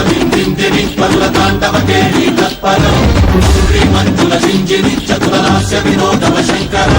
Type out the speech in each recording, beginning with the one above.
విందిని పల్ల తాండవకే తత్పరం మంజుల సింజిని చతురలాస్య వినోదవ శంకర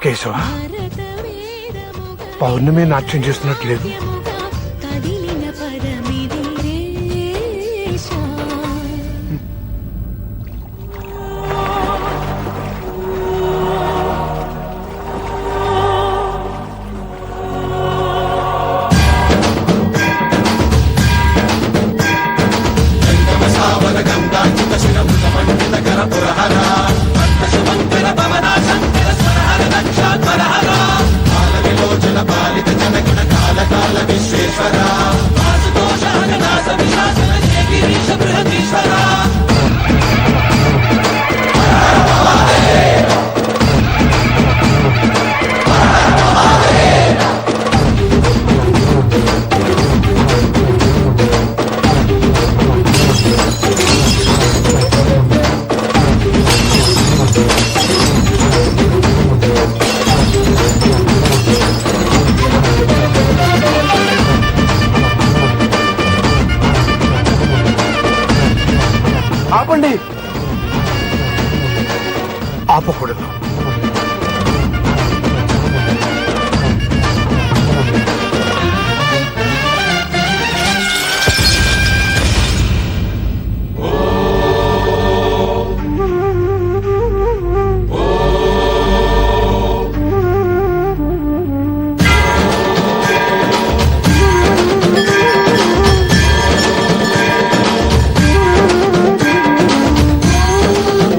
కేశవ, పౌర్ణమి నాట్యం చేస్తున్నట్లేదు. ఆపండి, ఆపకూడదు.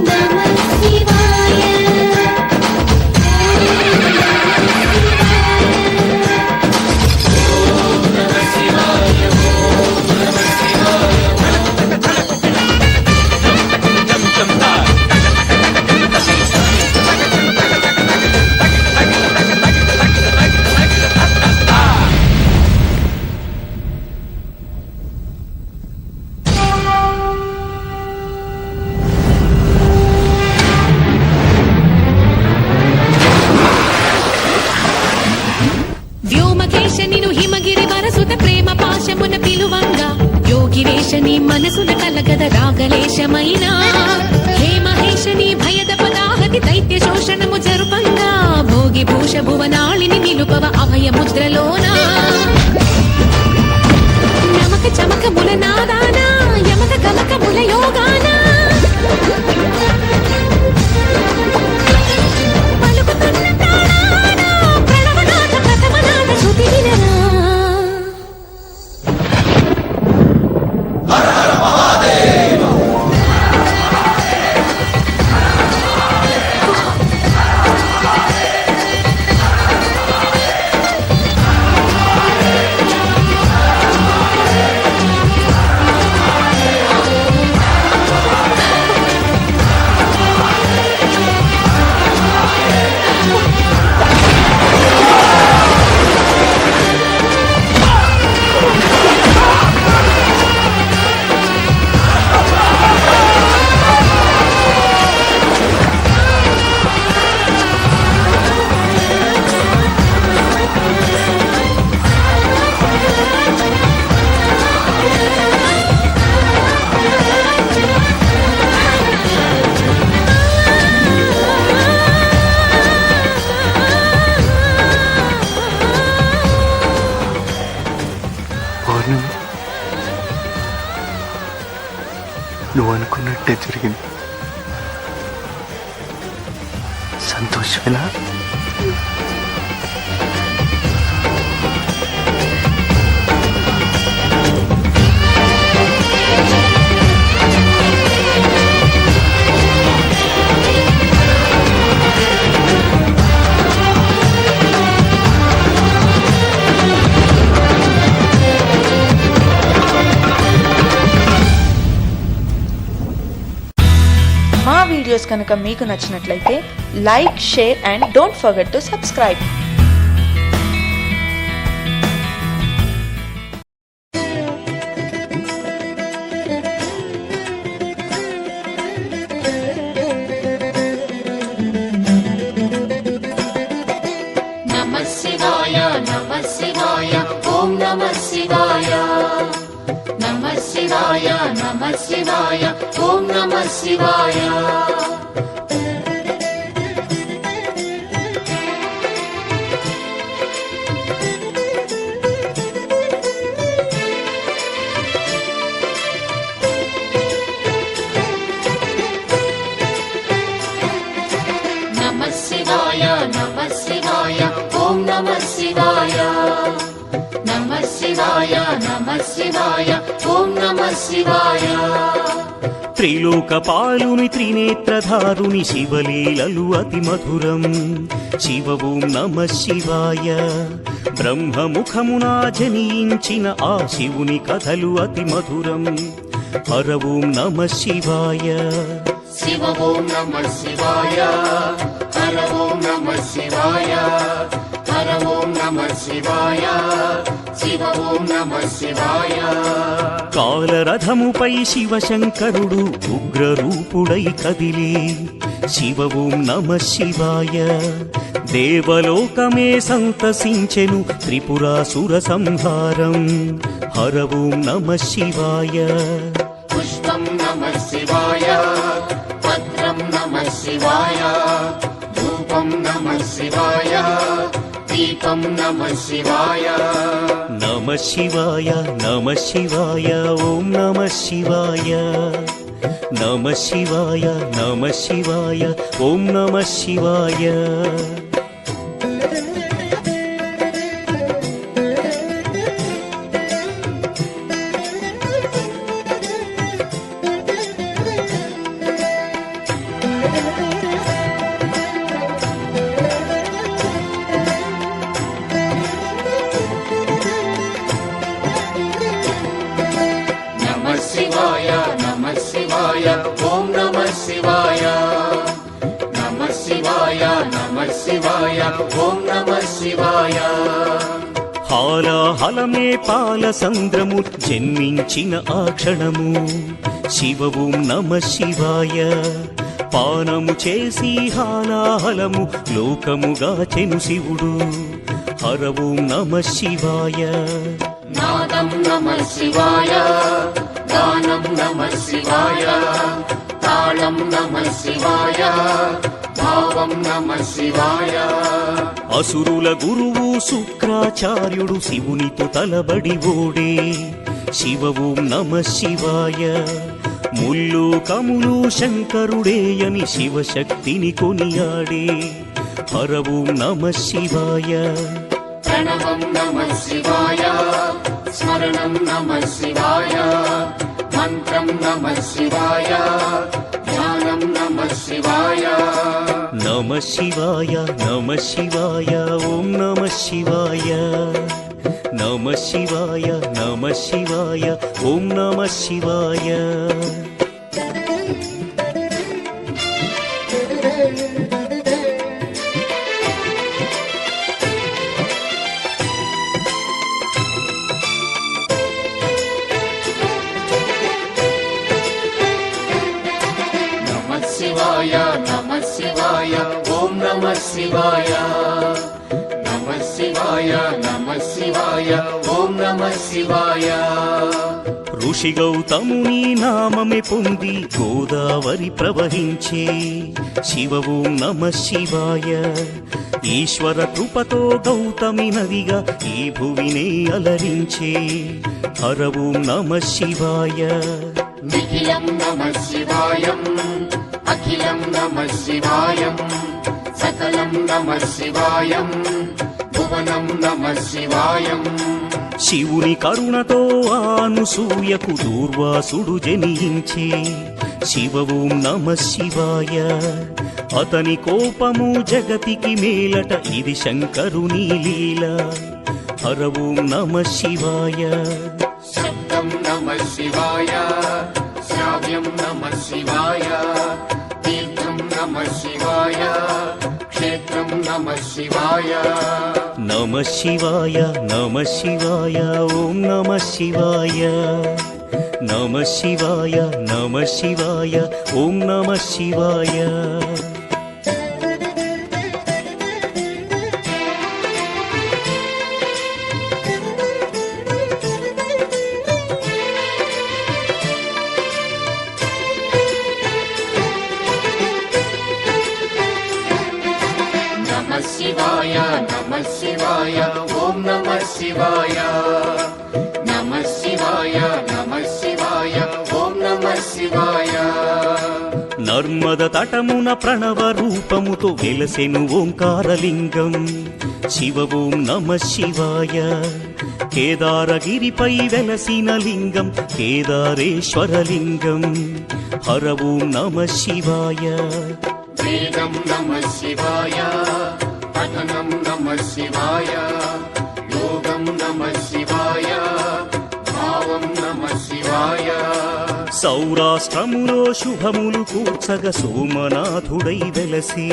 Namah Shivaya. గిరీశని మనసున కలగద రాగలేశమైనా హే మహేశని భయద పదాహతి దైత్య శోషణము జరుపంగా భోగి భూష భువనాళిని నిలుపవ అభయ ముద్రలోన నమక చమక ముల నాదాన యమక కమక ముల యోగాన పలుకుతున్న తాళాన ప్రణవనాథ ప్రథమనాథ శృతి వినరా పౌర్ణమి నువ్వు అనుకున్నట్టే జరిగింది. సంతోషమేనా? మా వీడియోస్ కనుక మీకు నచ్చినట్లయితే like, share and don't forget to subscribe. నమః శివాయ ఓం నమః శివాయ నమః శివాయ ఓం నమః శివాయ నమః శివాయ ఓం నమః శివాయ నమః శివాయ ఓం నమః శివాయ త్రిలోకపాలుని త్రినేత్రధారుని శివలీలలు అతి మధురం. శివ ఓం నమః శివాయ. బ్రహ్మముఖమునా జనించిన ఆ శివుని కథలు అతి మధురం. హర ఓం నమః శివాయ. శివ ఓం నమః శివాయ హర ఓం నమః శివాయ హర ఓం నమః శివాయ శివ ఓం నమః శివాయ కాలరథముపై శివశంకరుడు ఉగ్రరూపుడై కదిలి శివ ఓం నమః శివాయ. దేవలోకమే సంతసించెను త్రిపురాసుర సంహారం. హర ఓం నమః శివాయ. పుష్పం నమః శివాయ పత్రం నమః శివాయ ధూపం నమః శివాయ దీపం నమః శివాయ నమః శివాయ నమః శివాయ ఓం నమః శివాయ. నమః శివాయ నమః శివాయ ఓం నమః శివాయ. ఓం నమః శివాయ నమః శివాయ నమః శివాయ ఓం నమః శివాయ. హాలాహలమే పాల సంద్రము జన్మించిన ఆ క్షణము శివ ఓం నమః శివాయ. పానము చేసి హాలాహలము లోకముగా చెను శివుడు. హర ఓం నమః శివాయ. నాదం నమః శివాయ నామం నమః శివాయ భావం నమః శివాయ అసురుల గురువు శుక్రాచార్యుడు శివునితో తలబడి ఓడే శివ ఓం నమః శివాయ ముల్లు కములు శంకరుడేయని శివశక్తిని కొనియాడే హర ఓం నమః శివాయ ప్రణవం నమః శివాయ స్మరణం నమః శివాయ మంత్రం నమః శివాయ ధ్యానం నమః శివాయ నమః శివాయ నమః శివాయ ఓం నమః శివాయ నమః శివాయ నమః శివాయ ఓం నమః శివాయ నమః శివాయ నమః శివాయ ఓం నమః శివాయ నమః శివాయ నమః శివాయ ఓం నమః శివాయ ఋషి గౌతముని నామమే పొంది గోదావరి ప్రవహించే శివ ఓం నమః శివాయ ఈశ్వర కృపతో గౌతమి నదిగా ఈ భువినే అలరించే హర ఓం నమః శివాయ నిఖిలం నమః శివాయం అఖిలం నమః శివాయం సకలం నమః శివాయం భువనం నమః శివాయం శివుని కరుణతో అనసూయకు దూర్వాసుడు జనించే శివ ఓం నమః శివాయ అతని కోపము జగతికి మేలట ఇది శంకరుని లీల హర ఓం నమః శివాయ శబ్దం నమః శివాయ శ్రావ్యం నమః శివాయ తీర్థం నమః శివాయ క్షేత్రం నమః శివాయ నమః శివాయ నమః శివాయ ఓం నమః శివాయ నమః శివాయ నమః శివాయ ఓం నమః శివాయ నమః శివాయ నమః శివాయ ఓం నమః శివాయ నమః శివాయ నమః శివాయ ఓం నమః శివాయ నర్మద తటమున ప్రణవ రూపముతో వెలసెను ఓంకారలింగం శివ ఓం నమః శివాయ కేదారగిరిపై వెలసిన లింగం కేదారేశ్వరలింగం హర ఓం నమః శివాయ వేదం నమః శివాయ పఠనం నమః శివాయ యోగం నమః శివాయ భావం నమః శివాయ సౌరాష్ట్రములో శుభములు కూర్చగ సోమనాథుడై వెలసి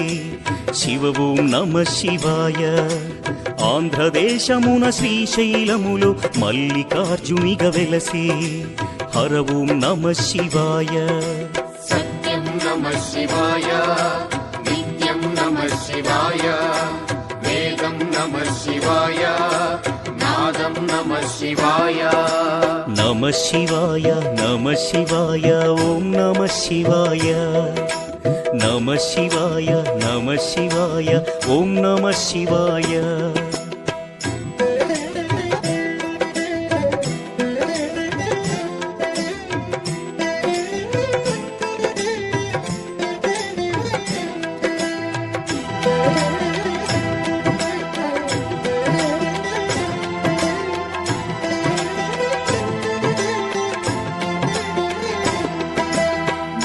శివ ఓం నమః శివాయ ఆంధ్రదేశమున శ్రీశైలములో మల్లికార్జునిగ వెలసి హర ఓం నమః శివాయ సత్యం నమః శివాయ నిత్యం నమః శివాయ వేదం నమః శివాయ నాదం నమః శివాయ నమః శివాయ నమః శివాయ ఓం నమః శివాయ నమః శివాయ నమః శివాయ ఓం నమః శివాయ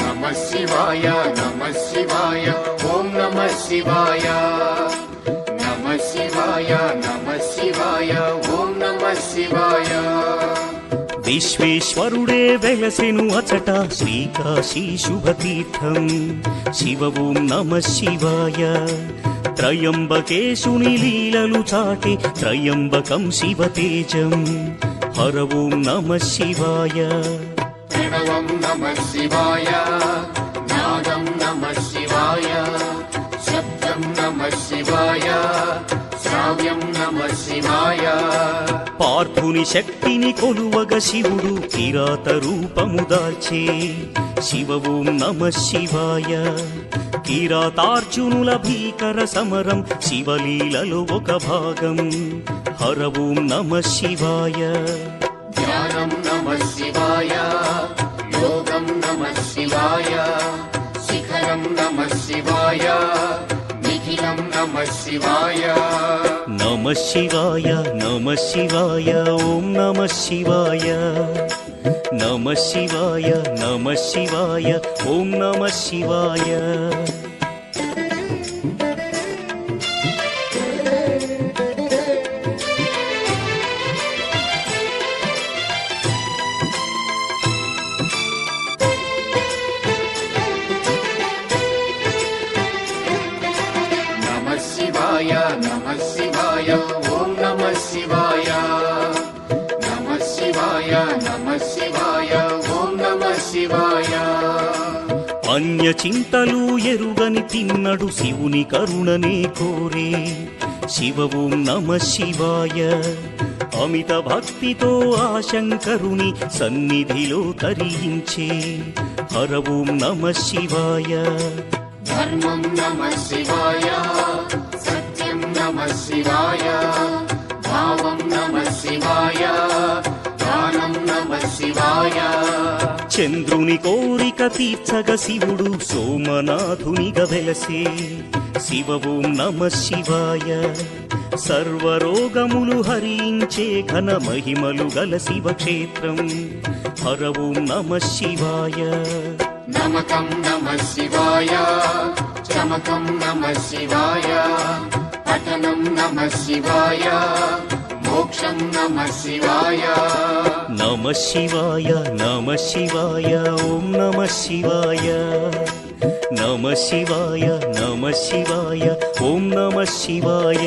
నమః శివాయ నమః శివాయ ఓం నమః శివాయ నమః శివాయ నమః శివాయ ఓం నమః శివాయ విశ్వేశ్వరుడే వెలసెను అచట శ్రీకాశీ శుభతీర్థం శివ ఓం నమః శివాయ త్రయంబకేశుని లీలలు చాటి త్రయంబకం శివతేజం హర ఓం నమః శివాయ ప్రణవం నమః శివాయ నాదం నమః శివాయ శబ్దం నమః శివాయ శ్రావ్యం నమః శివాయ పార్థుని శక్తిని కొలువగ శివుడు కిరాత రూపము దాల్చే శివ ఓం నమః శివాయ కిరాతార్జునుల భీకర సమరం శివలీలలో ఒక భాగం హర ఓం నమః శివాయ ధ్యానం నమః శివాయ యోగం నమః శివాయ శిఖరం నమః శివాయ నిఖిలం నమః శివాయ నమః శివాయ నమః శివాయ ఓం నమః శివాయ నమః శివాయ నమః శివాయ ఓం నమః శివాయ నమః శివాయ నమః శివాయ ఓం నమః శివాయ నమః శివాయ నమః శివాయ ఓం నమః శివాయ అన్య చింతలు ఎరుగని తిన్నడు శివుని కరుణనే కోరే శివ ఓం నమః శివాయ అమిత భక్తితో ఆ శంకరుని సన్నిధిలో తరించే హర ఓం నమః శివాయ ధర్మం నమః శివాయ సత్యం నమః శివాయ భావం నమః శివాయ దానం నమః శివాయ చంద్రుని కోరిక తీర్చగ శివుడు సోమనాథునిగా వెలసే శివ ఓం నమః శివాయ సర్వరోగములు హరించే ఘన మహిమలు గల శివక్షేత్రం హర ఓం నమః శివాయ నమకం నమః శివాయ చమకం నమః శివాయ పఠనం నమః శివాయ మోక్షం నమః శివాయ నమః శివాయ నమః శివాయ ఓం నమః శివాయ నమః శివాయ నమః శివాయ ఓం నమః శివాయ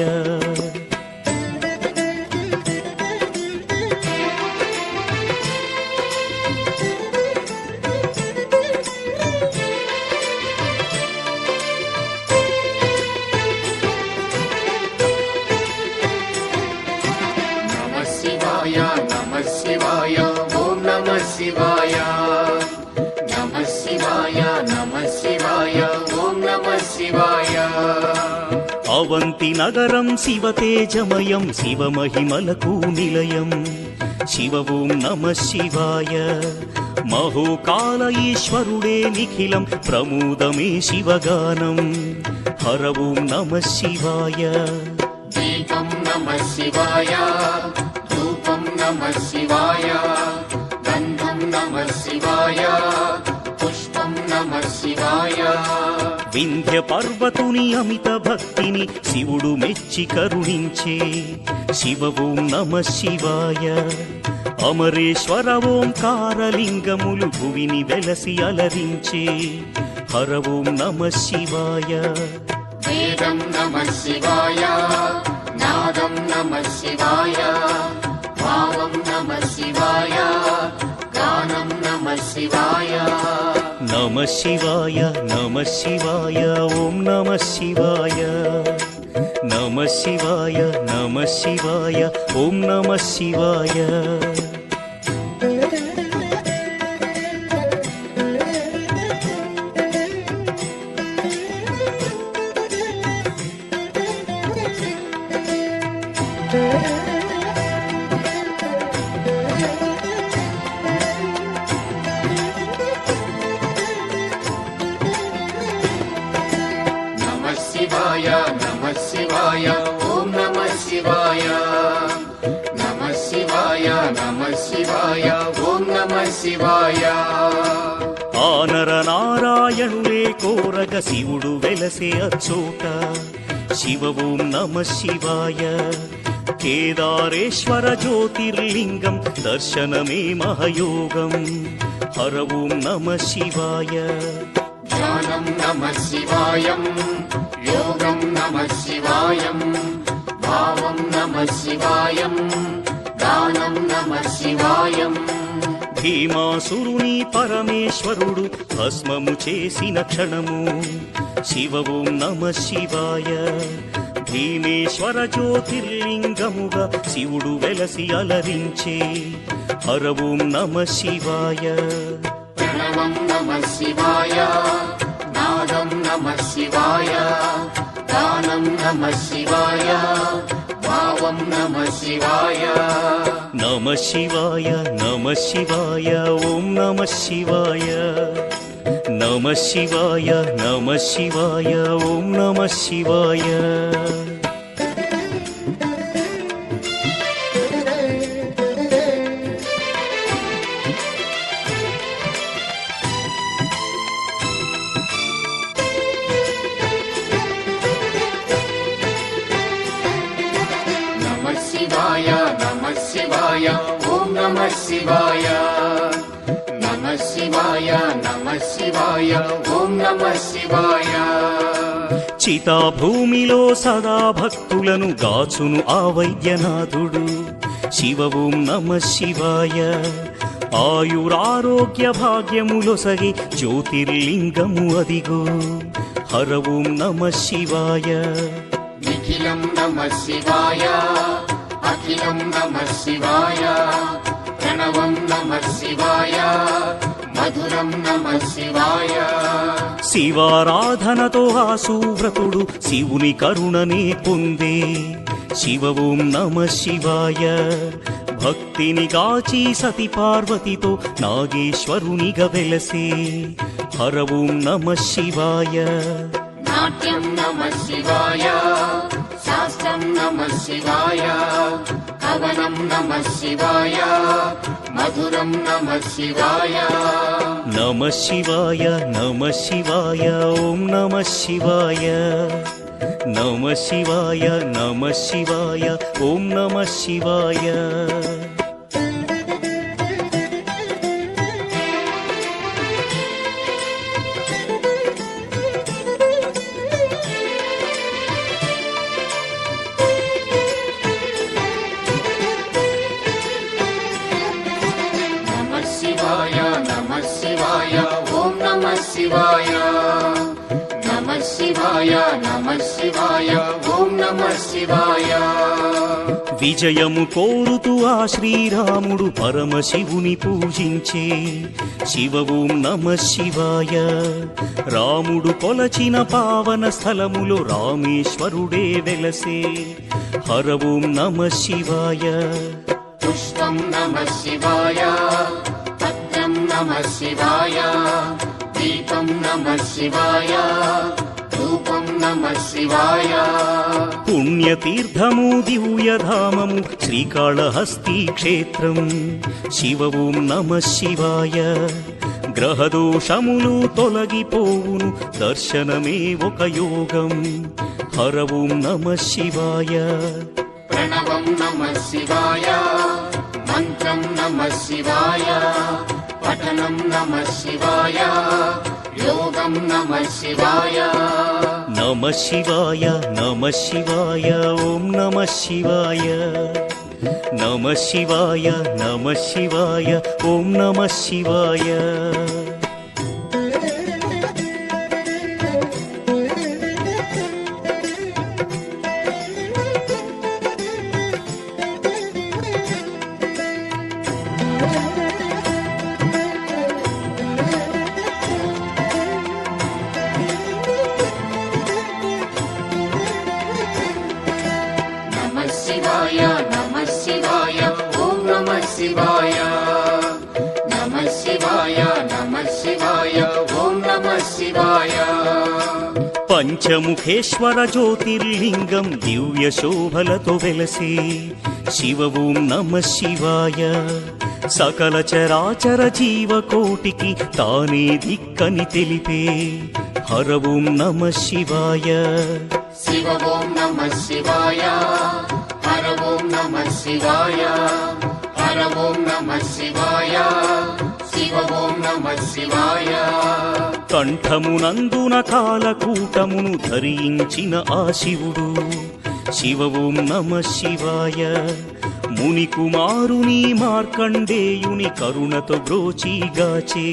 నమః శివాయ నమః శివాయ ఓం నమః శివాయ నమః శివాయ నమః శివాయ ఓం నమః శివాయ అవంతి నగరం శివ తేజమయం శివ మహిమలకు నిలయం శివ ఓం నమః శివాయ మహోకాల ఈశ్వరుడే నిఖిలం ప్రమోదమే శివగానం హర ఓం నమః శివాయ దీపం నమః శివాయ ధూపం నమః శివాయ గంధం నమః శివాయ పుష్పం నమః శివాయ వింధ్య పర్వతుని అమిత భక్తిని శివుడు మెచ్చి కరుణించే శివ ఓం నమః శివాయ అమరేశ్వర ఓంకారలింగములు భువిని వెలసి అలరించే హర ఓం నమః శివాయ వేదం నమః శివాయ నాదం నమః శివాయ భావం నమః శివాయ గానం నమః శివాయ నమః శివాయ నమః శివాయ ఓం నమః శివాయ నమః శివాయ నమః శివాయ ఓం నమః శివాయ నమః శివాయ నమః శివాయ ఓం నమః శివాయ నమః శివాయ నమః శివాయ ఓం నమః శివాయ ఆనర నారాయణులే కోరగ శివుడు వెలసే అచ్చోట శివ ఓం నమః శివాయ కేదారేశ్వర జ్యోతిర్లింగం దర్శనమే మహయోగం హర ఓం నమః శివాయ ధ్యానం నమః శివాయం యోగం నమః శివాయం భావం నమః శివాయం దానం నమః శివాయం భీమాసురుని పరమేశ్వరుడు భస్మము చేసిన క్షణము శివ ఓం నమః శివాయ భీమేశ్వర జ్యోతిర్లింగముగా శివుడు వెలసి అలరించే హర ఓం నమ శివాయ ప్రణవం నమః శివాయ నాదం నమః శివాయ గానం నమః శివాయ భావం నమః శివాయ నమ శివాయ నమ శివాయ ఓం నమ శివాయ నమ శివాయ నమ శివాయ ఓం నమ శివాయ నమః శివాయ నమః శివాయ ఓం నమః శివాయ నమః శివాయ నమః శివాయ ఓం నమః శివాయ చితాభూమిలో సదా భక్తులను గాచును ఆ వైద్యనాథుడు శివ ఓం నమ శివాయ ఆయురారోగ్య భాగ్యములొసగి జ్యోతిర్లింగము అదిగో హర ఓం నమ శివాయ నిఖిలం నమః శివాయ అఖిలం నమః శివాయ ప్రణవం నమః శివాయ మధురం నమః శివాయ శివారాధనతో ఆ సువ్రతుడు శివుని కరుణనే పొందే శివ ఓం నమ శివాయ భక్తిని గాచి సతి పార్వతితో నాగేశ్వరునిగా వెలసే హర ఓం నమ శివాయ నాట్యం నమః శివాయ శాస్త్రం నమః శివాయ కవనం నమః శివాయ మధురం నమః శివాయ నమ శివాయ నమ శివాయ ఓం నమ శివాయ నమ శివాయ నమ శివాయ ఓం నమ శివాయ నమః శివాయ నమః శివాయ ఓం నమః శివాయ నమః శివాయ నమః శివాయ ఓం నమః శివాయ విజయము కోరుతూ ఆ శ్రీరాముడు పరమశివుని పూజించే శివ ఓం నమ శివాయ రాముడు కొలచిన పావన స్థలములో రామేశ్వరుడే వెలసే హర ఓం నమ శివాయ పుష్పం నమః శివాయ పత్రం నమః శివాయ దీపం నమః శివాయ ధూపం నమః శివాయ పుణ్యతీర్థము దివ్యధామము శ్రీకాళహస్తి క్షేత్రం శివ ఓం నమ శివాయ గ్రహదోషములు తొలగిపోవును దర్శనమే ఒక యోగం హర ఓం నమ శివాయ ప్రణవం నమః శివాయ మంత్రం నమః శివాయ పఠనం నమః శివాయ యోగం నమః శివాయ నమ శివాయ నమ శివాయ ఓం నమ శివాయ నమ శివాయ నమ శివాయ ఓం నమ శివాయ నమః శివాయ నమః శివాయ ఓం నమః శివాయ నమః శివాయ నమః శివాయ ఓం నమః శివాయ పంచముఖేశ్వర జ్యోతిర్లింగం దివ్య శోభలతో వెలసే శివ ఓం నమ శివాయ సకల చరాచర జీవకోటికి తానే దిక్కని తెలిపే హర ఓం నమ శివాయ శివ ఓం నమః శివాయ హర ఓం నమః శివాయ హర ఓం నమః శివాయ శివ ఓం నమః శివాయ కంఠమునందున కాలకూటమును ధరించిన ఆ శివుడు శివ ఓం నమ శివాయ ముని కుమారుని మార్కండేయుని కరుణతో బ్రోచిగాచే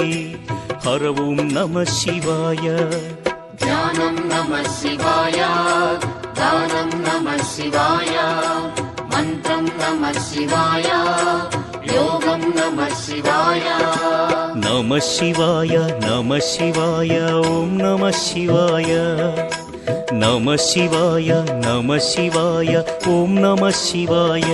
హర ఓం నమ శివాయ ధ్యానం నమః శివాయ దానం నమః నమః శివాయ మంత్రం నమః శివాయ యోగం నమః శివాయ నమః శివాయ నమః శివాయ ఓం నమః శివాయ నమః శివాయ నమః శివాయ ఓం నమః శివాయ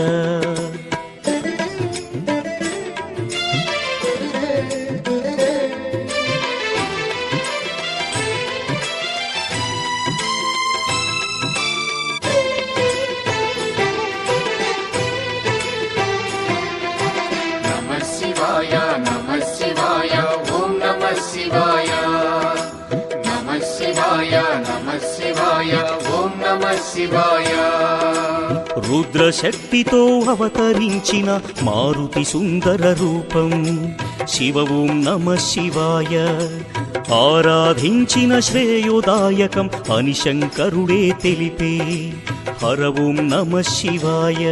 నమః శివాయ నమః శివాయ ఓం నమః శివాయ నమః శివాయ నమః శివాయ ఓం నమః శివాయ రుద్రశక్తితో అవతరించిన మారుతి సుందర రూపం శివ ఓం నమః శివాయ ఆరాధించిన శ్రేయోదాయకం అని శంకరుడే తెలిపే హర ఓం నమః శివాయ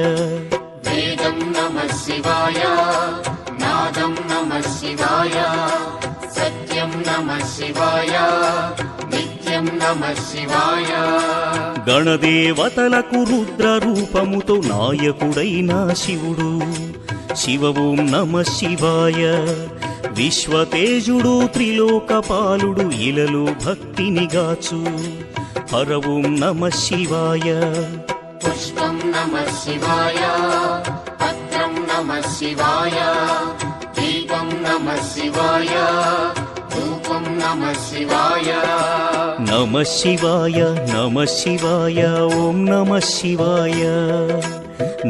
వేదం నమః శివాయ నాదం నమః శివాయ సత్యం నమః శివాయ నిత్యం నమః శివాయ గణదేవతలకు రుద్ర రూపముతో నాయకుడైన శివుడు శివ ఓం నమః శివాయ విశ్వతేజుడు త్రిలోకపాలుడు ఇలలో భక్తిని గాచు హర ఓం నమః శివాయ పుష్పం నమః శివాయ పత్రం నమః శివాయ దీపం నమః శివాయ ధూపం నమః శివాయ నమః శివాయ నమః శివాయ ఓం నమః శివాయ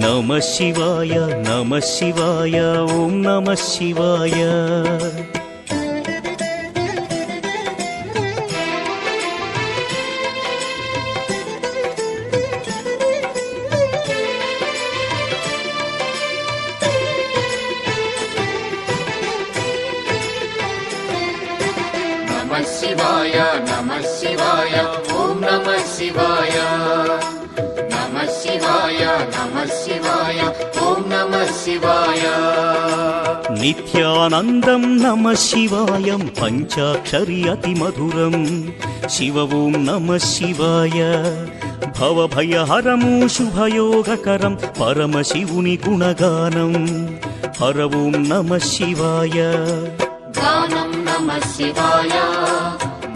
నమః శివాయ నమః శివాయ ఓం నమః శివాయ నమః శివాయ నమః శివాయ ఓం నమః శివాయ నమః శివాయ నమః శివాయ ఓం నమః శివాయ నిత్యానందం నమః శివాయం పంచాక్షరి అతి మధురం శివ ఓం నమః శివాయ భవభయహరము శుభయోగకరం పరమశివుని గుణగానం హర ఓం నమః శివాయ గానం నమః శివాయ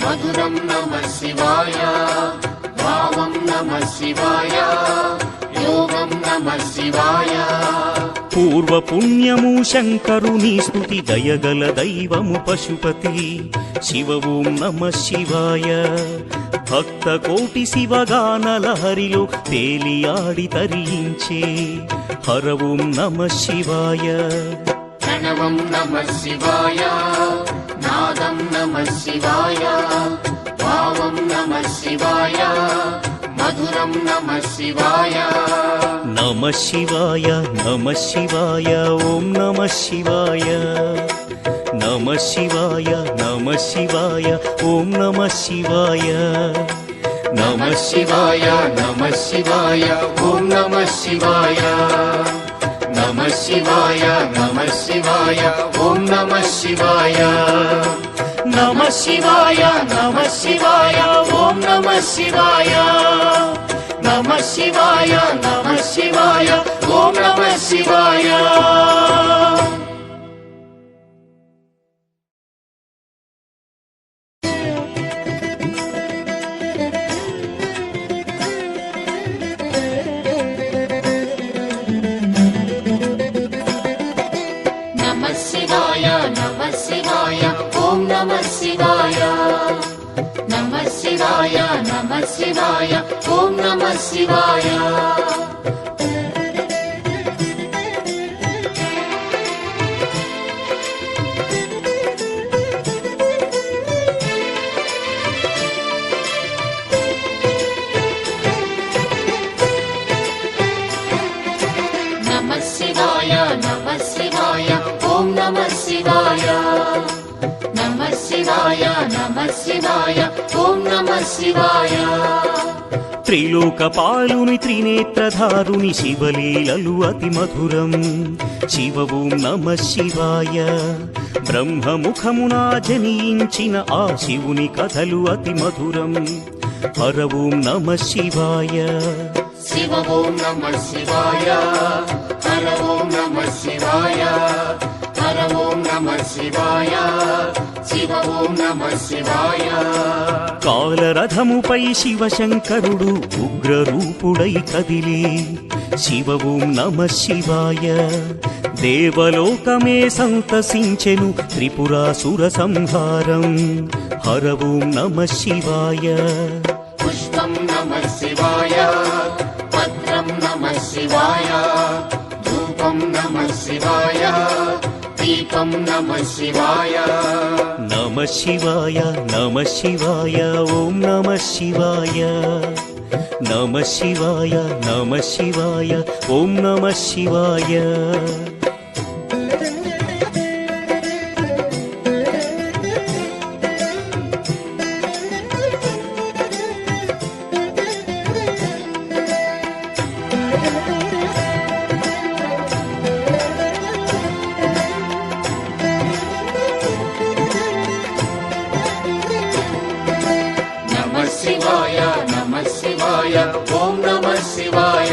మధురం నమః శివాయ భావం నమః శివాయ యోగం నమః శివాయ పూర్వపుణ్యము శంకరుని స్తుతి దయగల దైవము పశుపతి శివ ఓం నమః శివాయ భక్త కోటి శివగాన లహరిలో తేలియాడి తరించే హర ఓం నమః శివాయ ప్రణవం నమః శివాయ నాదం నమః శివాయ భావం నమః శివాయ మధురం నమః శివాయ నమః శివాయ నమః శివాయ ఓం నమః శివాయ నమః శివాయ నమః శివాయ ఓం నమః శివాయ నమః శివాయ నమః శివాయ ఓం నమః శివాయ నమః శివాయ నమః శివాయ ఓం నమః శివాయ నమః శివాయ నమః శివాయ ఓం నమః శివాయ నమః శివాయ నమః శివాయ ఓం నమః శివాయ నమః శివాయ నమః శివాయ ఓం నమః శివాయ నమః శివాయ నమః శివాయ ఓం నమః శివాయ నమః శివాయ నమః శివాయ ఓం నమః శివాయ నమః శివాయ నమః శివాయ ఓం నమః శివాయ త్రిలోకపాలుని త్రినేత్రధారుని శివలీలలు అతి మధురం శివ ఓం నమః శివాయ బ్రహ్మముఖమున జనించిన ఆ శివుని కథలు అతి మధురం హర ఓం నమ శివాయ శివ ఓం నమ శివాయ హర ఓం నమ శివాయ హర ఓం నమ శివాయ శివ ఓం నమ శివాయ కాలరథముపై శివశంకరుడు ఉగ్రరూపుడై కదిలి శివ ఓం నమ శివాయ దేవలోకమే సంతసించెను త్రిపురాసుర సంహారం హర ఓం నమ శివాయ పుష్పం నమ శివాయ పత్రం నమ శివాయ ధూపం నమ శివాయ దీపం నమ శివాయ నమ శివాయ నమ శివాయ ఓం నమ శివాయ నమ శివాయ నమ శివాయ ఓం నమ శివాయ నమ శివాయ నమ శివాయ ఓం నమ శివాయ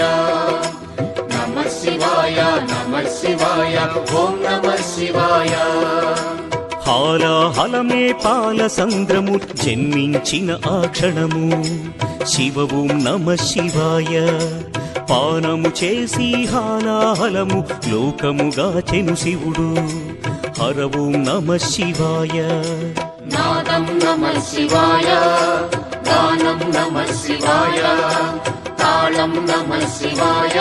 నమ శివాయ నమ శివాయ ఓం నమ శివాయ హాలాహలమే పాల సంద్రము జన్మించిన ఆ క్షణము శివ ఓం నమ శివాయ పానము చేసి హాలాహలము లోకముగాచెను శివుడు హర ఓం నమ శివాయ నాదం నమ శివాయ గానం నమ శివాయ తాళం నమ శివాయ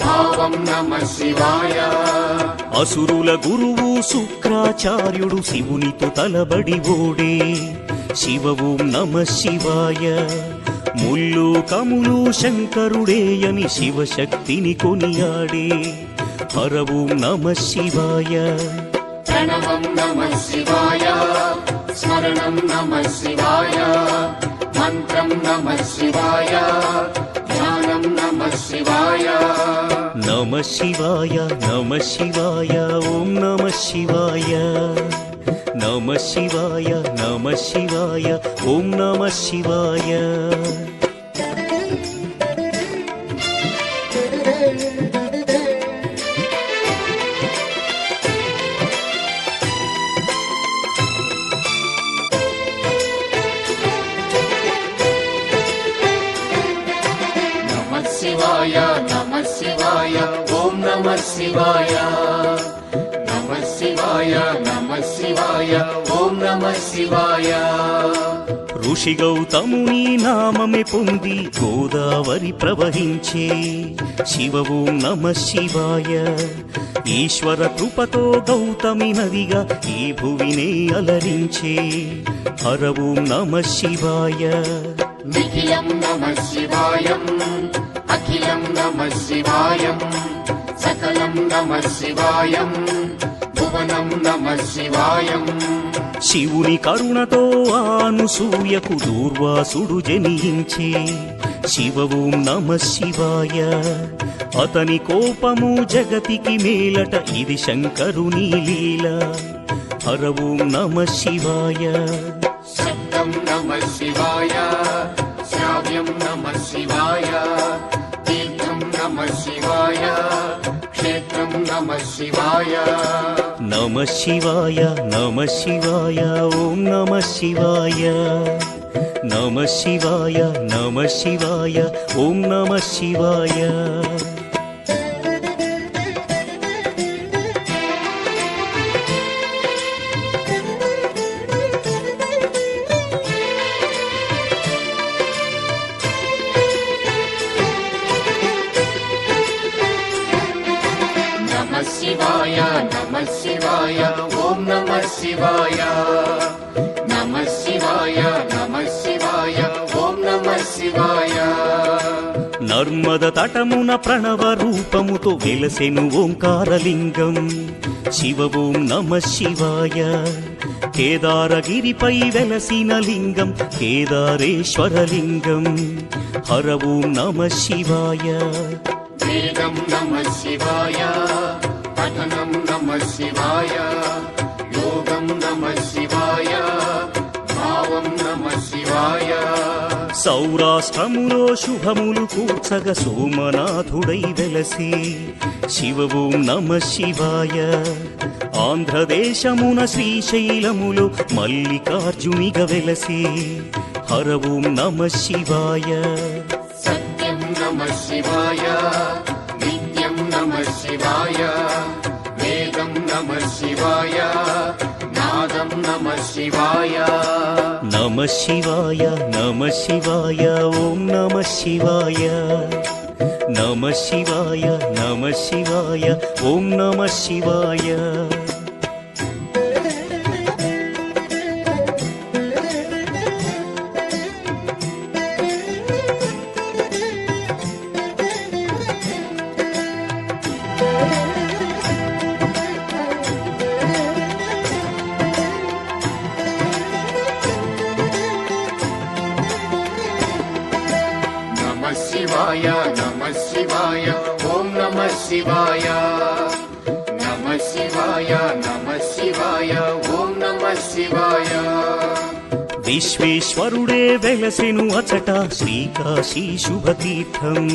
భావం నమ శివాయ అసురుల గురువు శుక్రాచార్యుడు శివునితో తలబడి ఓడే శివ ఓం నమ శివాయ ముల్లు కములు శంకరుడేయని శివశక్తిని కొనియాడే హర ఓం నమ శివాయ ప్రణవం నమ శివాయ స్మరణం నమ శివాయ మంత్రం నమ శివాయ ధ్యానం నమ శివాయ నమ శివాయ నమ శివాయ ఓం నమ శివాయ నమ శివాయ నమ శివాయ ఓం నమ శివాయ నమ శివాయ నమ శివాయ ఓం నమ శివాయ నమ శివాయ నమ శివాయ ఓం నమ శివాయ ఋషి గౌతముని నామమే పొంది గోదావరి ప్రవహించే శివ ఓం నమ శివాయ ఈశ్వర కృపతో గౌతమి నదిగా ఈ భువినే అలరించే హర ఓం నమ శివాయ నిఖిలం నమ శివాయం అఖిలం నమ శివాయం సకలం నమ శివాయం భువనం నమ శివాయం శివుని కరుణతో ఆనుసూయకు దూర్వాసుడు జనించే శివ ఓం నమ శివాయ అతని కోపము జగతికి మేలట ఇది శంకరుని లీల హర ఓం నమ శివాయ శబ్దం నమ శివాయ శ్రావ్యం నమ శివాయ తీర్థం నమ శివాయ క్షేత్రం నమ శివాయ నమ శివాయ నమ శివాయ ఓం నమ శివాయ నమ శివాయ నమ శివాయ ఓం నమ శివాయ నమ శివాయ నమ శివాయ ఓం నమ శివాయ నమ శివాయ నమ శివాయ ఓం నమ శివాయ నర్మద తటమున ప్రణవ రూపముతో వెలసెను ఓంకారలింగం శివ ఓం నమ శివాయ కేదారగిరిపై వెలసిన లింగం కేదారేశ్వరలింగం హర ఓం నమ శివాయ వేదం నమ శివాయ పఠనం నమ శివాయ యోగం నమ శివాయ భావం నమ శివాయ సౌరాష్ట్రములో శుభములు కూర్చగ సోమనాథుడై వెలసి శివ ఓం నమ శివాయ. ఆంధ్రదేశమున శ్రీశైలములో మల్లికార్జునిగ వెలసి హర ఓం నమ శివాయ. సత్యం నమః శివాయ, నిత్యం నమః శివాయ, వేదం నమః శివాయ, నాదం నమః శివాయ. నమ శివాయ నమ శివాయ ఓం నమ శివాయ. నమ శివాయ నమ శివాయ ఓం నమ శివాయ. నమః శివాయ నమః శివాయ ఓం నమః శివాయ. నమః శివాయ నమః శివాయ ఓం నమః శివాయ. విశ్వేశ్వరుడే వెలసెను అచట శ్రీకాశీ శుభతీర్థం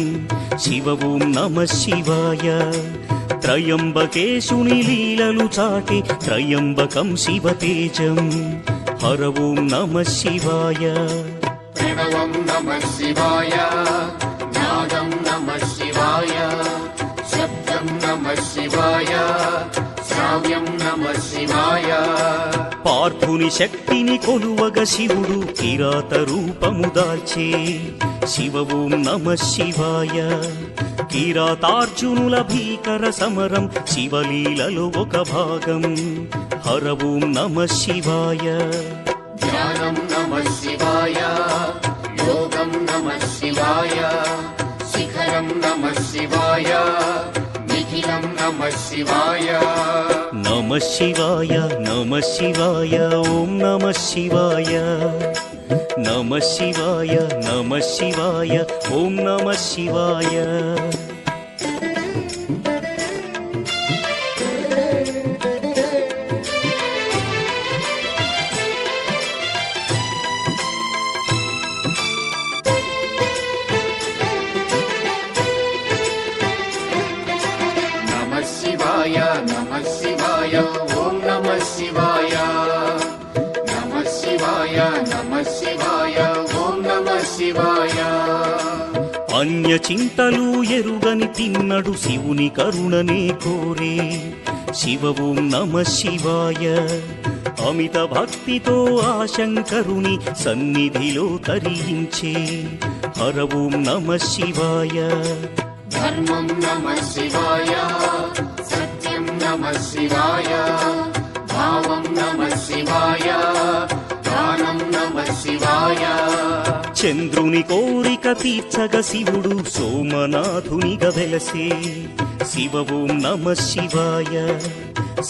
శివ ఓం నమ శివాయ. త్రయంబకేశుని లీలలు చాటి త్రయంబకం శివతేజం హర ఓం నమ శివాయ. ప్రణవం నమః శివాయ, నాదం నమః శివాయ, శబ్దం నమః శివాయ, శ్రావ్యం నమః శివాయ. పార్థుని శక్తిని కొలువగ శివుడు కిరాత రూపము దాల్చే శివ ఓం నమ శివాయ. కిరాతార్జునుల భీకర సమరం శివలీలలో ఒక భాగం హర ఓం నమ శివాయ. ధ్యానం నమః శివాయ, యోగం నమః శివాయ, శిఖరం నమః శివాయ, నిఖిలం నమః శివాయ. నమ శివాయ నమ శివాయ ఓం నమ శివాయ. నమ శివాయ నమ శివాయ ఓం నమ శివాయ. నమః శివాయ నమః శివాయ ఓం నమః శివాయ. నమః శివాయ నమః శివాయ ఓం నమః శివాయ. అన్య చింతలు ఎరుగని తిన్నడు శివుని కరుణనే కోరే శివ ఓం నమ శివాయ. అమిత భక్తితో ఆ శంకరుని సన్నిధిలో తరించే హర ఓం నమ శివాయ. ధర్మం నమః శివాయ, సత్యం నమః శివాయ, భావం నమః శివాయ, దానం నమః శివాయ. చంద్రుని కోరిక తీర్చగ శివుడు సోమనాథునిగ వెలసే శివ ఓం నమ శివాయ.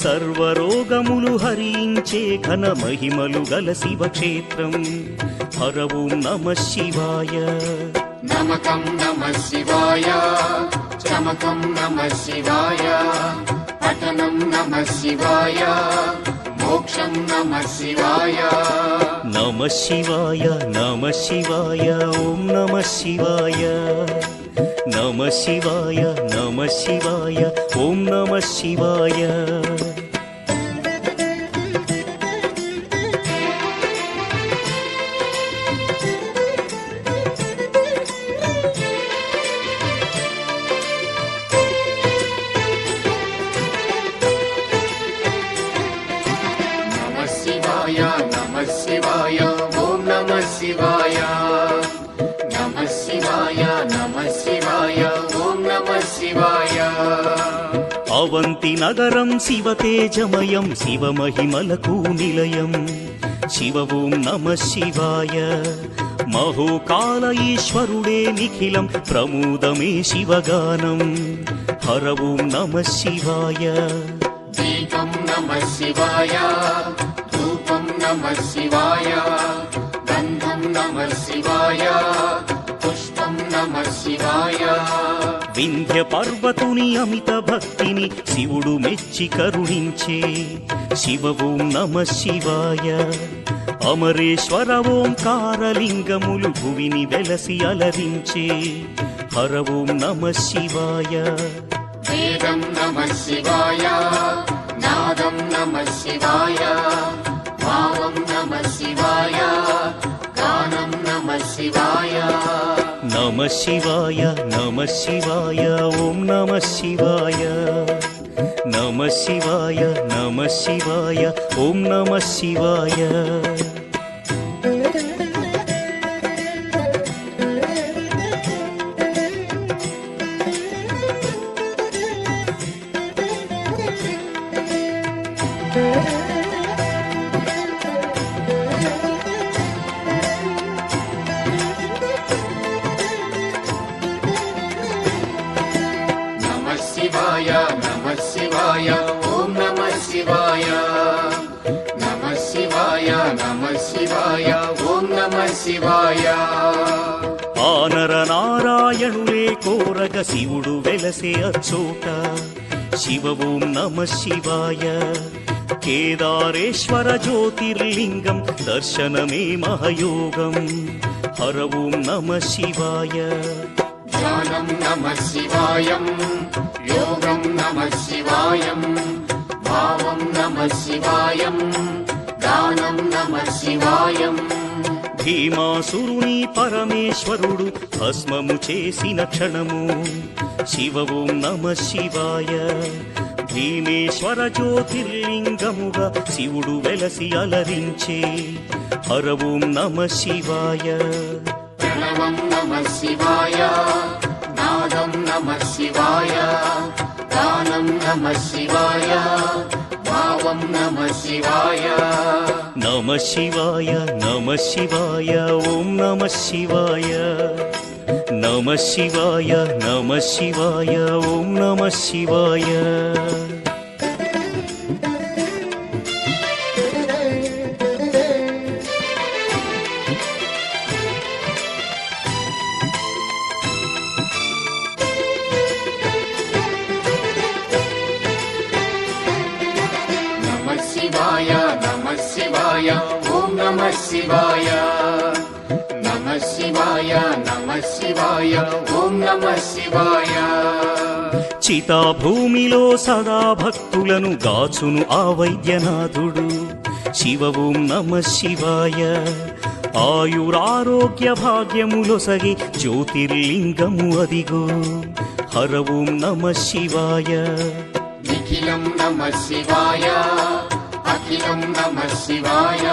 సర్వరోగములు హరించే ఘన మహిమలు గల శివక్షేత్రం హర ఓం నమ శివాయ. నమకం నమః శివాయ, చమకం నమః శివాయ, పఠనం నమః శివాయ, మోక్షం నమః శివాయ. నమ శివాయ నమ శివాయ ఓం నమ శివాయ. నమ శివాయ నమ శివాయ ఓం నమ శివాయ. నమః శివాయ నమః శివాయ ఓం నమః శివాయ. నమః శివాయ నమః శివాయ ఓం నమః శివాయ. అవంతి నగరం శివతేజమయం శివమహిమలకు నిలయం శివ ఓం నమ శివాయ. మహోకాల ఈశ్వరుడే నిఖిలం ప్రమోదమే శివగానం హర ఓం నమ శివాయ. దీపం నమః శివాయ, ధూపం నమః శివాయ, గంధం నమః శివాయ, పుష్పం నమః శివాయ. వింధ్య పర్వతుని అమిత భక్తిని శివుడు మెచ్చి కరుణించే శివ ఓం నమ శివాయ. అమరేశ్వర ఓంకారలింగములు భువిని వెలసి అలరించే హర ఓం నమ శివాయ. వేదం నమః శివాయ, నాదం నమః శివాయ, భావం నమః శివాయ, గానం నమః శివాయ. నమ శివాయ నమ శివాయ ఓం నమ శివాయ. నమ శివాయ నమ శివాయ ఓం నమ శివాయ. నమః శివాయ నమః శివాయ ఓం నమః శివాయ. నమః శివాయ నమః శివాయ ఓం నమః శివాయ. ఆనర నారాయణులే కోరగ శివుడు వెలసే అచ్చోట శివ ఓం నమ శివాయ. కేదారేశ్వర జ్యోతిర్లింగం దర్శనమే మహయోగం హర ఓం నమ శివాయ. ధ్యానం నమః శివాయం, యోగం నమః శివాయం, భావం నమః శివాయం, గానం నమః శివాయం. భీమాసురుని పరమేశ్వరుడు భస్మము చేసిన క్షణము శివ ఓం నమ శివాయ. భీమేశ్వర జ్యోతిర్లింగముగా శివుడు వెలసి అలరించే హర ఓం నమ శివాయ. ప్రణవం నమః శివాయ, నాదం నమః శివాయ, గానం నమః శివాయ, భావం నమః శివాయ. నమ శివాయ నమ శివాయ ఓం నమ శివాయ. నమ శివాయ నమ శివాయ ఓం నమ శివాయ. నమః శివాయ నమః శివాయ ఓం నమః శివాయ. నమః శివాయ నమః శివాయ ఓం నమః శివాయ. చితాభూమిలో సదా భక్తులను గాచును ఆ వైద్యనాథుడు శివ ఓం నమ శివాయ. ఆయురారోగ్య భాగ్యములొసగి జ్యోతిర్లింగము అదిగో హర ఓం నమ శివాయ. నిఖిలం నమః శివాయ, అఖిలం నమః శివాయ,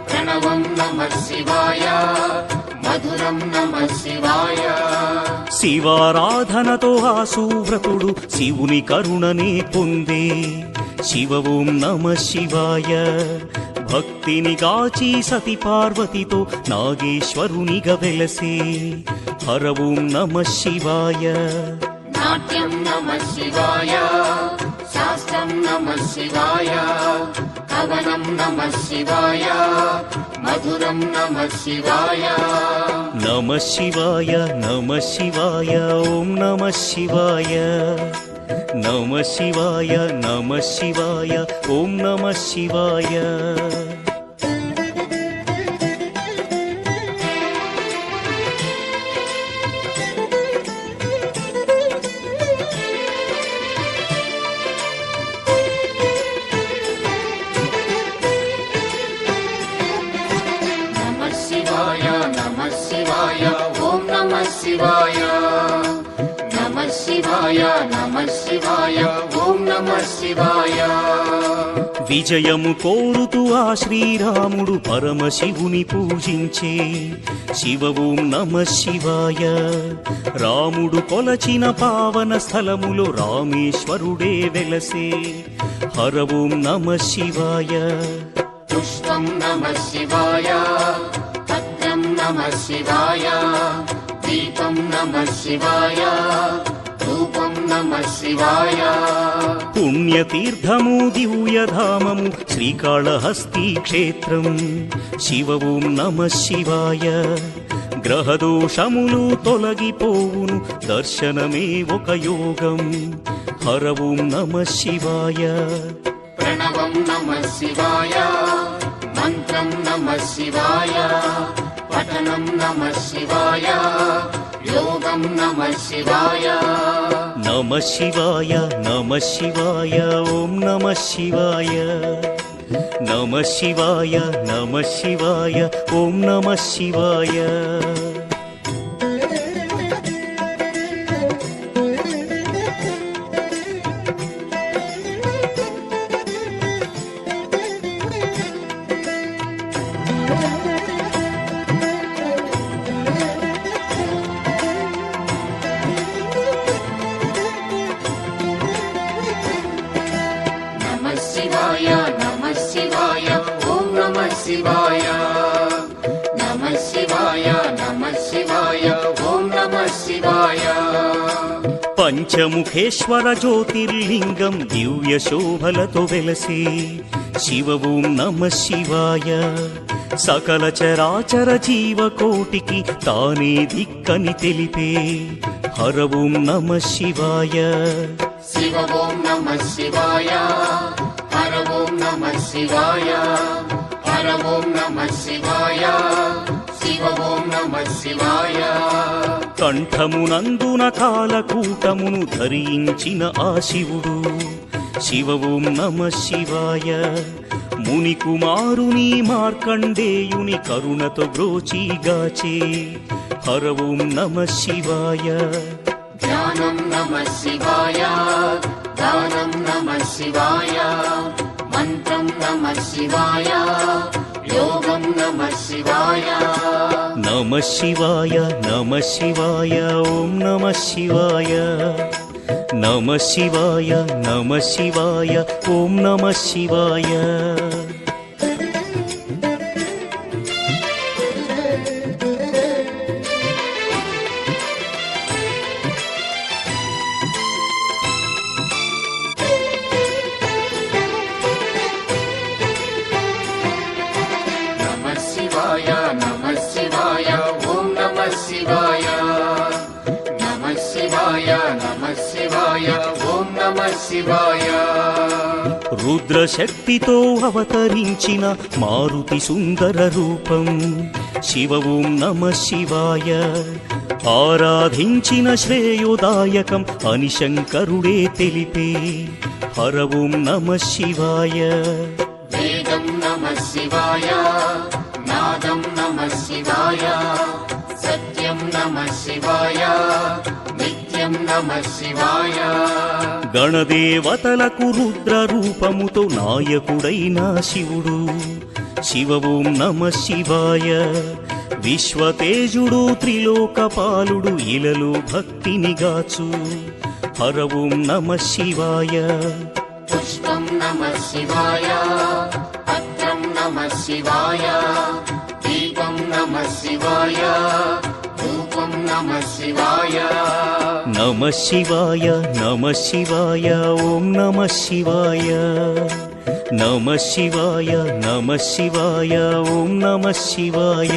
ప్రణవం నమః శివాయ, మధురం నమః శివాయ. శివారాధనతో ఆ సువ్రతుడు శివుని కరుణనే పొందే శివ ఓం నమ శివాయ. భక్తిని గాచి సతి పార్వతితో నాగేశ్వరునిగా వెలసే హర ఓం నమ శివాయ. నాట్యం నమః శివాయ, శాస్త్రం నమః శివాయ, కవనం నమః శివాయ, మధురం నమః శివాయ. నమ శివాయ నమ శివాయ ఓం నమ శివాయ. నమ శివాయ నమ శివాయ ఓం నమ శివాయ. నమః శివాయ నమః శివాయ ఓం నమః శివాయ. నమః శివాయ నమః శివాయ ఓం నమః శివాయ. విజయము కోరుతూ ఆ శ్రీరాముడు పరమశివుని పూజించే శివ ఓం నమ శివాయ. రాముడు కొలచిన పావన స్థలములో రామేశ్వరుడే వెలసే హర ఓం నమ శివాయ. పుష్పం నమః శివాయ, పత్రం నమః శివాయ, దీపం నమః శివాయ, ధూపం నమః శివాయ. పుణ్యతీర్థము దివ్యధామము శ్రీకాళహస్తి క్షేత్రం శివ ఓం నమ శివాయ. గ్రహదోషములు తొలగిపోవును దర్శనమే ఒక యోగం హర ఓం నమ శివాయ. ప్రణవం నమః శివాయ, మంత్రం నమః శివాయ పఠనం నమః శివాయ యోగం నమః శివాయ నమః శివాయ నమః శివాయ ఓం నమః శివాయ నమః శివాయ నమః శివాయ ఓం నమః శివాయ నమః శివాయ నమః శివాయ ఓం నమః శివాయ నమః శివాయ నమః శివాయ ఓం నమః శివాయ పంచముఖేశ్వర జ్యోతిర్లింగం దివ్య శోభలతో వెలసి శివ ఓం నమః శివాయ సకల చరాచర జీవకోటికి తానే దిక్కని తెలిపే హర ఓం నమః శివాయ శివ ఓం నమః శివాయ హర ఓం నమః శివాయ హర ఓం నమః శివాయ శివ ఓం నమః శివాయ కంఠమునందున కాలకూటమును ధరించిన ఆ శివుడు శివ ఓం నమః శివాయ ముని కుమారుని మార్కండేయుని కరుణతో బ్రోచిగాచే హర ఓం నమః శివాయ ధ్యానం నమః శివాయ దానం నమః శివాయ మంత్రం నమః శివాయ యోగం నమః శివాయ నమః శివాయ నమః శివాయ ఓం నమః శివాయ నమః శివాయ నమః శివాయ ఓం నమః శివాయ నమః శివాయ నమః శివాయ ఓం నమః శివాయ నమః శివాయ నమః శివాయ ఓం నమః శివాయ రుద్రశక్తితో అవతరించిన మారుతి సుందర రూపం శివ ఓం నమః శివాయ ఆరాధించిన శ్రేయోదాయకం అని శంకరుడే తెలిపే హర ఓం నమః శివాయ వేదం నమః శివాయ నాదం నమః శివాయ సత్యం నమః శివాయ నిత్యం నమః శివాయ గణదేవతలకు రుద్ర రూపముతో నాయకుడైన శివుడు శివ ఓం నమః శివాయ విశ్వతేజుడు త్రిలోకపాలుడు ఇలలో భక్తిని గాచు హర ఓం నమః శివాయ పుష్పం నమః శివాయ పత్రం నమః శివాయ దీపం నమః శివాయ ధూపం నమః శివాయ నమః శివాయ నమః శివాయ ఓం నమః శివాయ నమః శివాయ నమః శివాయ ఓం నమః శివాయ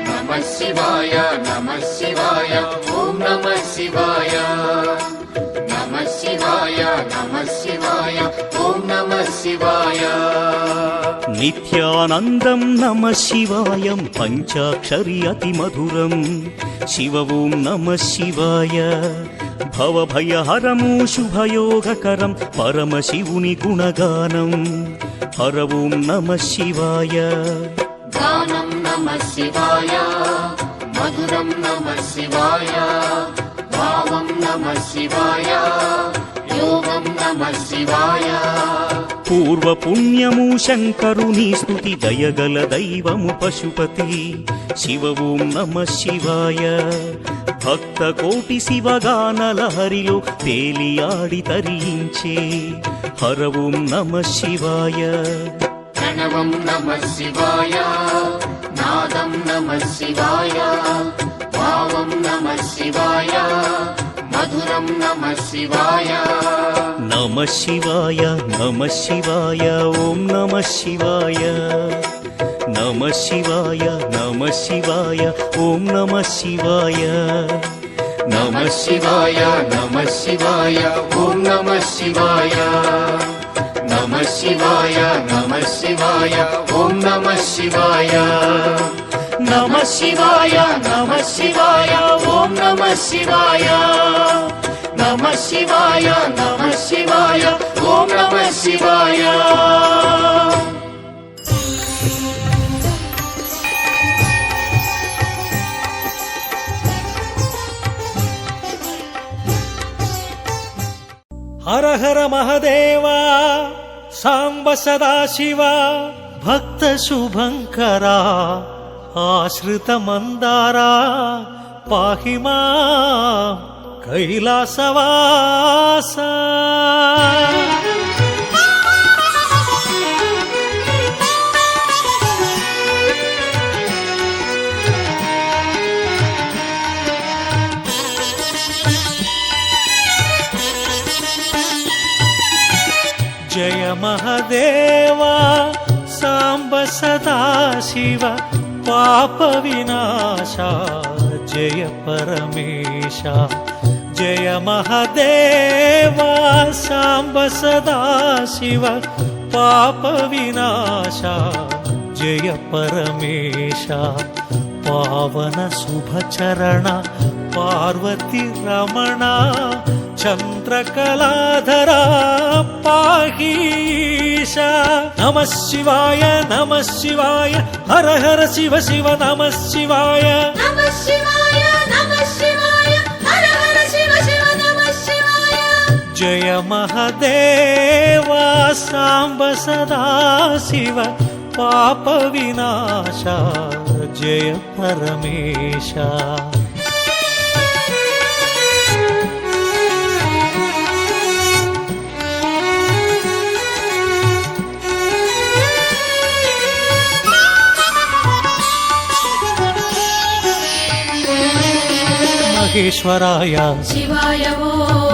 నమః శివాయ నమః శివాయ ఓం నమః శివాయ నమః శివాయ నమః శివాయ ఓం నమః శివాయ నిత్యానందం నమః శివాయం పంచాక్షరి అతి మధురం శివ ఓం నమః శివాయ భవభయహరము శుభయోగకరం పరమశివుని గుణగానం హర ఓం నమః శివాయ గానం నమః శివాయ మధురం నమః శివాయ భావం నమః శివాయ యోగం నమః శివాయ పూర్వ పుణ్యము శంకరుని స్తుతి దయగల దైవము పశుపతి శివ ఓం నమః శివాయ భక్త కోటి శివగాన లహరిలో తేలియాడి తరించే హర ఓం నమః శివాయ ప్రణవం నమః శివాయ నాదం నమః శివాయ భావం నమః శివాయ మధురం నమః శివాయ నమః శివాయ నమః శివాయ ఓం నమః శివాయ నమః శివాయ నమః శివాయ ఓం నమః శివాయ నమః శివాయ నమః శివాయ ఓం నమః శివాయ నమః శివాయ నమః శివాయ ఓం నమః శివాయ నమః శివాయ నమః శివాయ ఓం నమః శివాయ నమః శివాయ నమః శివాయ ఓం నమః శివాయ హర హర మహదేవ సాంబ సదాశివ భక్త శుభంకరా ఆశ్రిత మందారా పాహి మా కైలాసవాస జయ మహదేవా సాంబ సదాశివ పాప వినాశ జయ పరమేశ జయ మహదేవా సాంబ సదాశివ పాప వినాశ జయ పరమేశ పావన శుభచరణ పార్వతి రమణ చంద్రకళాధరా పాహీశ నమః శివాయ నమః శివాయ హర హర శివ శివ నమః శివాయ నమః శివాయ నమః శివాయ హర హర శివ శివ నమః శివాయ జయ మహదేవా సాంబ సదాశివ పాప వినాశ జయ పరమేశ మహేశ్వరాయ శివాయ ఓ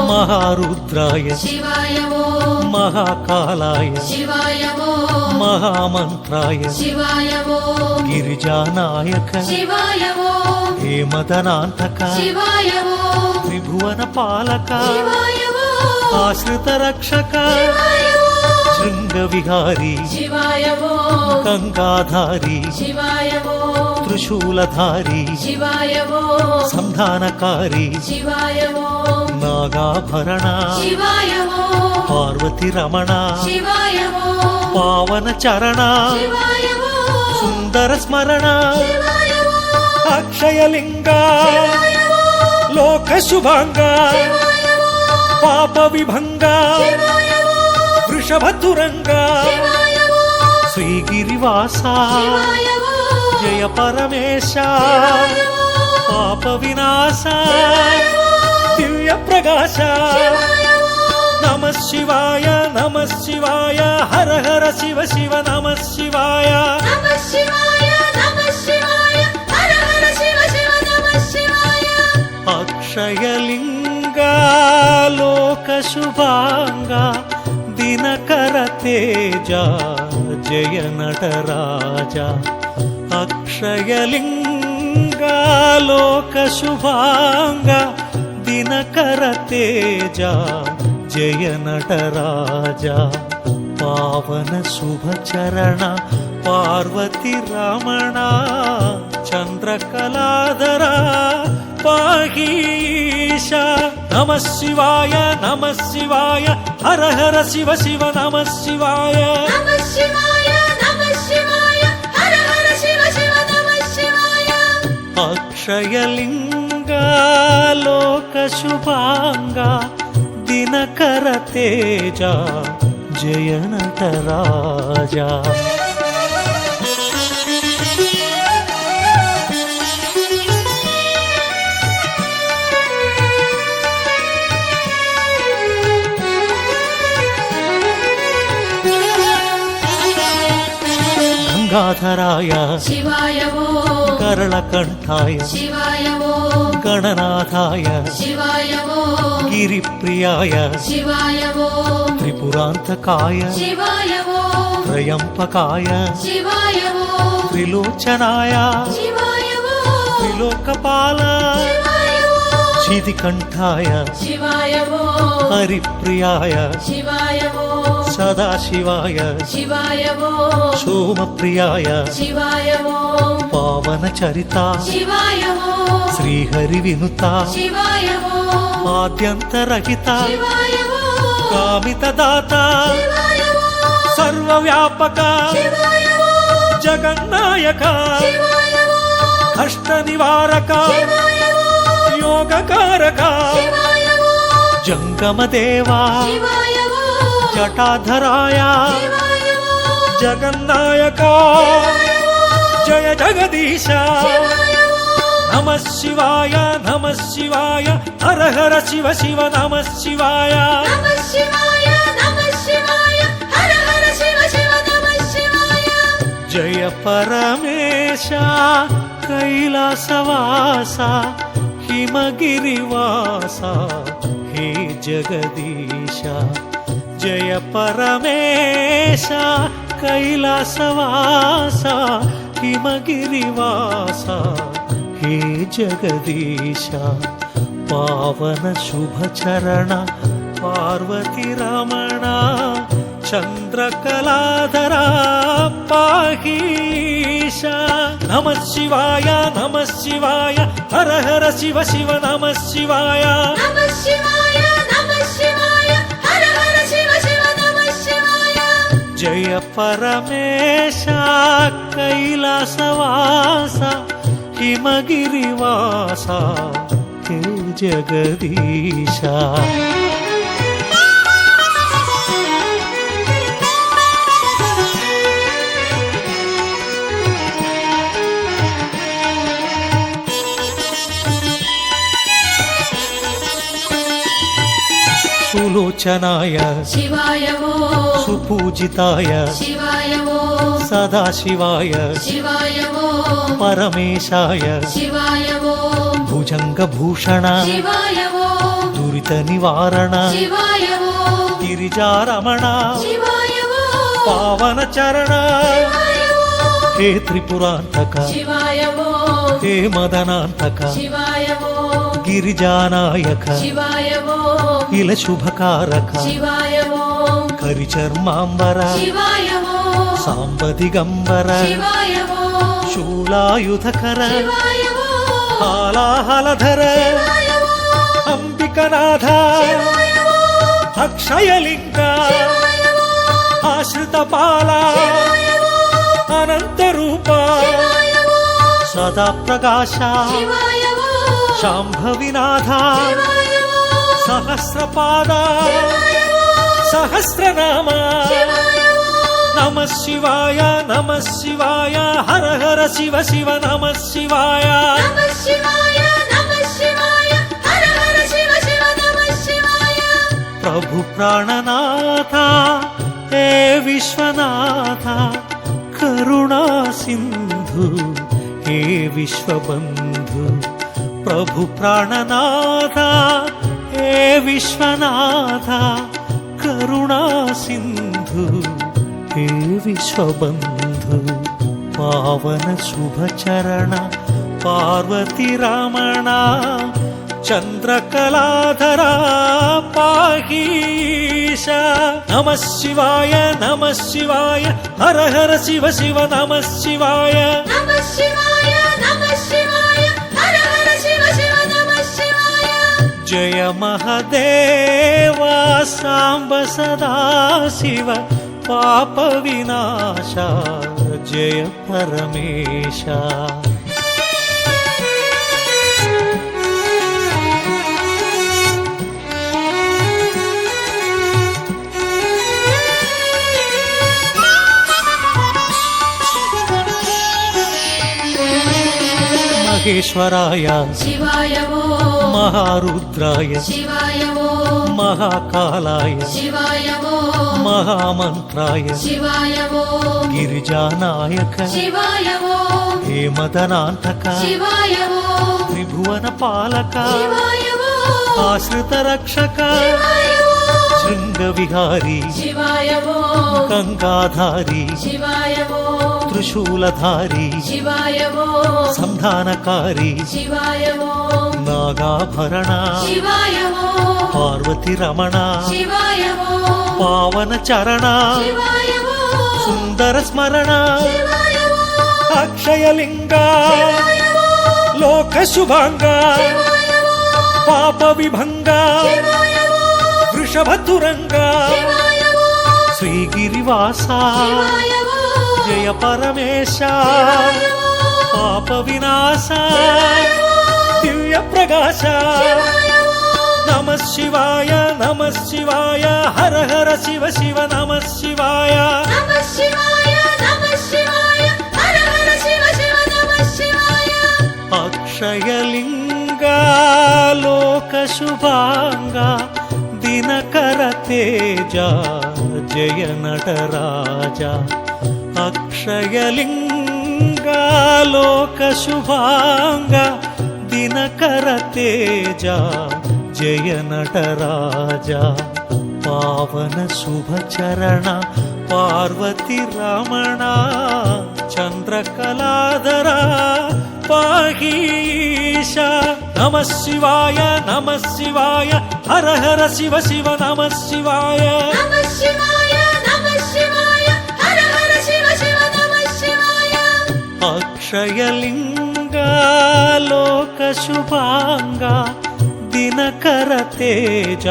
మహారుద్రాయ శివాయ ఓ మహాకాలాయ శివాయ ఓ మహామంత్రాయ శివాయ ఓ గిరిజానాయక శివాయ ఓ హేమదనాంతక శివాయ ఓ త్రిభువన పాలక శివాయ ఓ ఆశ్రిత రక్షక శివాయ ఓ శృంగ విహారీ శివాయ ఓ గంగాధారి శివాయ ఓ త్రిశూలధారి శివాయ ఓ సంధానకారి శివాయ ఓ నాగాభరణ శివాయ ఓ పార్వతి రమణ శివాయ ఓ పావన చరణ శివాయ ఓ సుందర స్మరణ శివాయ ఓ అక్షయలింగ శివాయ ఓ లోక శుభాంగ శివాయ ఓ పాప విభంగ శివాయ ఓ వృషభతురంగ శివాయ ఓ శ్రీగిరివాస శివాయ ఓ జయ పరమేశ శివాయ ఓ పాప వినాశ దివ్య ప్రకాశ శివాయ ఓ నమః శివాయ నమః శివాయ హర హర శివ శివ నమః శివాయ నమః శివాయ నమః శివాయ హర హర శివ శివ నమః శివాయ అక్షయలింగ లోక శుభాంగ దినకర తేజ జయ నటరాజ అక్షయలింగ లోక శుభాంగ దినకర తేజ జయ నటరాజ పావన శుభచరణ పార్వతి రమణ చంద్రకళాధరా పాహీశ నమః శివాయ నమః శివాయ హర హర శివ శివ నమః శివాయ నమః శివాయ నమః శివాయ హర హర శివ శివ నమః శివాయ అక్షయలింగ లోక శుభాంగ దినకర తేజ జయ నటరాజ గంగాధరాయ శివాయ ఓం కరళకంఠాయ శివాయ ఓం గణనాథాయ శివాయ ఓం గిరిప్రియాయ శివాయ ఓం త్రిపురాంతకాయ శివాయ ఓం త్రయంపకాయ శివాయ ఓం త్రిలోచనాయ శివాయ ఓం త్రిలోకపాల శివాయ ఓం శితికంఠాయ శివాయ ఓం హరిప్రియాయ శివాయ ఓం సదాశివాయ శివాయ ఓం సోమప్రియాయ శివాయ ఓం పావనచరిత శివాయ ఓం శ్రీహరి వినుత శివాయ ఓం ఆద్యంతరహిత శివాయ ఓం కామితదాత శివాయ ఓం సర్వవ్యాపక శివాయ ఓం జగన్నాయక శివాయ ఓం కష్ట నివారక శివాయ ఓం యోగకారక శివాయ ఓం జంగమదేవా శివాయ ఓం జటాధరాయ శివాయ ఓం జగన్నాయక జయ జగదీశ నమ శివాయ హర హర శివ శివ నమ శివాయ నమః శివాయ హర హర శివ శివ నమః శివాయ జయ పరమేశ కైలాసవాస హిమగిరివాస హే జగదీశ జయ పరమేశ కైలాసవాస హిమగిరివాస హే జగదీశ పావన శుభచరణ పార్వతి రమణ చంద్రకళాధర పాహీశ నమ శివాయ హర హర శివ శివ నమ శివాయ నమః శివాయ హర హర శివ శివ నమః శివాయ జయ పరమేశ కైలాసవాస హిమగిరివాస హే జగదీశ సులోచనాయ శివాయ ఓం సుపూజితాయ శివాయ ఓం సదాశివాయ శివాయ ఓం పరమేశాయ శివాయ ఓం భుజంగభూషణ శివాయ ఓం దురిత నివారణ శివాయ ఓం గిరిజారమణ శివాయ ఓం పావన చరణ శివాయ ఓం హే త్రిపురాంతక శివాయ ఓం హే మదనాంతక శివాయ ఓం గిరిజానాయక శివాయ ఓం ఇల శుభకారక శివాయ ఓం కరిచర్మాంబర శివాయ ఓం సాంబదిగంబర శివాయ ఓం శూలాయుధకర శివాయ ఓం హాలాహలధర శివాయ ఓం అంబికనాథ శివాయ ఓం అక్షయలింగ శివాయ ఓం ఆశ్రితపాల శివాయ ఓం అనంతరూప శివాయ ఓం సదా ప్రకాశ శివాయ ఓం శాంభవినాథ శివాయ ఓం సహస్రపాద శివాయ ఓం సహస్రనామ శివాయ ఓం నమ శివాయ హర హర శివ శివ నమ శివాయ నమః శివాయ హర హర శివ శివ నమః శివాయ ప్రభు ప్రాణనాథ హే విశ్వనాథ కరుణా సింధు హే విశ్వబంధు ప్రభు ప్రాణనాథ హే విశ్వనాథ కరుణా సింధు హే విశ్వబంధు పావన శుభచరణ పార్వతి రమణ చంద్రకళాధర పాహీశ నమ శివాయ హర హర శివ శివ నమ శివాయ నమః శివాయ హర హర శివ శివ నమః శివాయ జయ మహదేవ సాంబ సదాశివ పాప వినాశ జయ పరమేశ మహేశ్వరాయ శివాయ ఓం మహారుద్రాయ శివాయ ఓం మహాకాలాయ శివాయ ఓం మహామంత్రాయ శివాయ ఓం గిరిజానాయక శివాయ ఓం హేమదనాంతక శివాయ ఓం త్రిభువన పాలక శివాయ ఓం ఆశ్రిత రక్షక శివాయ ఓం శృంగ విహారీ శివాయ ఓం గంగాధారి శివాయ ఓం త్రిశూలధారి శివాయ ఓం సంధానకారి శివాయ ఓం నాగాభరణ శివాయ ఓం పార్వతి రమణ శివాయ ఓం పావన చరణ శివాయ ఓం సుందర స్మరణ శివాయ ఓం అక్షయలింగ శివాయ ఓం లోక శుభాంగ శివాయ ఓం పాప విభంగ శివాయ ఓం వృషభతురంగ శివాయ ఓం శ్రీగిరివాస శివాయ ఓం జయ పరమేశ శివాయ ఓం పాప వినాశ శివాయ ఓం దివ్య ప్రకాశ శివాయ ఓం నమ శివాయ నమ శివాయ హర హర శివ శివ నమ శివాయ నమః శివాయ నమః శివాయ హర హర శివ శివ నమః శివాయ అక్షయలింగ లోక శుభాంగ దినకర తేజ జయ నటరాజ అక్షయలింగ లోక శుభాంగ దినకర తేజ జయ నటరాజ పావన శుభ చరణ పార్వతి రమణ చంద్రకళాధర పాహీశ నమ శివాయ హర హర శివ శివ నమ శివాయ నమః శివాయ హర హర శివ శివ నమః శివాయ అక్షయలింగ లోక శుభాంగ దినకర తేజ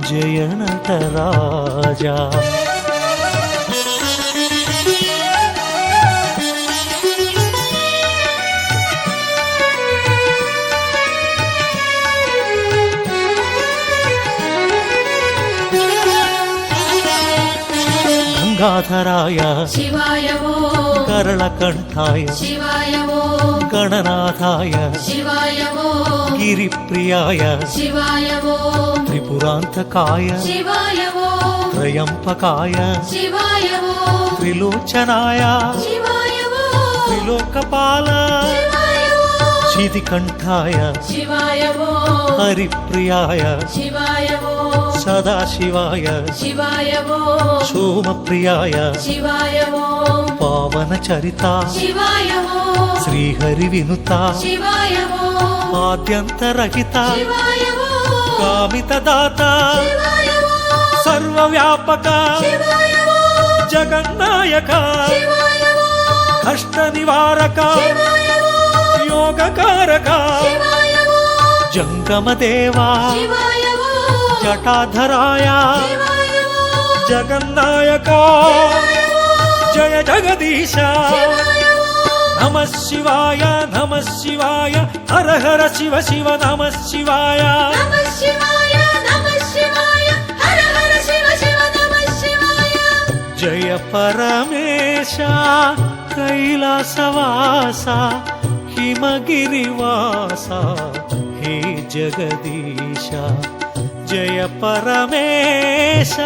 జయ నటరాజ గంగాధరాయ శివాయ ఓం కరళకంఠాయ శివాయ ఓం గణనాథాయ శివాయ ఓం గిరిప్రియాయ శివాయ ఓం త్రిపురాంతకాయ శివాయ ఓం త్రయంపకాయ శివాయ ఓం త్రిలోచనాయ శివాయ ఓం త్రిలోకపాల శివాయ ఓం శితికంఠాయ శివాయ ఓం హరిప్రియాయ శివాయ ఓం సదాశివాయ శివాయ ఓం సోమప్రియాయ శివాయ ఓం పావన చరిత శివాయ ఓం శ్రీహరి వినుత శివాయ ఓం ఆద్యంతరహిత శివాయ ఓం కామిత దాత శివాయ ఓం సర్వవ్యాపక శివాయ ఓం జగన్నాయక శివాయ ఓం కష్ట నివారక శివాయ ఓం యోగకారక శివాయ ఓం జంగమ దేవా శివాయ ఓం జటాధరాయ శివాయ ఓం జగన్నాయక జయ జగదీశ శివాయ ఓం నమ శివాయ హర హర శివ శివ నమ శివాయ నమః శివాయ హర హర శివ శివ నమః శివాయ జయ పరమేశ కైలాసవాస హిమగిరివాస హే జగదీశ జయ పరమేశ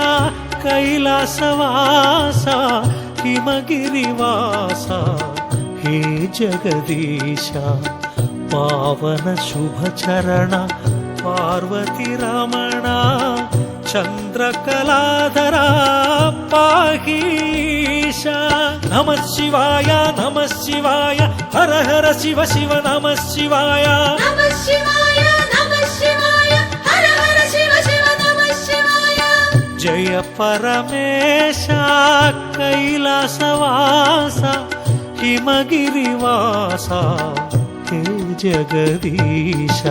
కైలాసవాస హిమగిరివాస హే జగదీశ పావన శుభ చరణ పార్వతి రమణ చంద్రకళాధర పాహీశ నమ శివాయ హర హర శివ శివ నమ శివాయ నమః శివాయ హర హర శివ శివ నమః శివాయ జయ పరమేశ కైలాసవాస హిమగిరివాస హే జగదీశ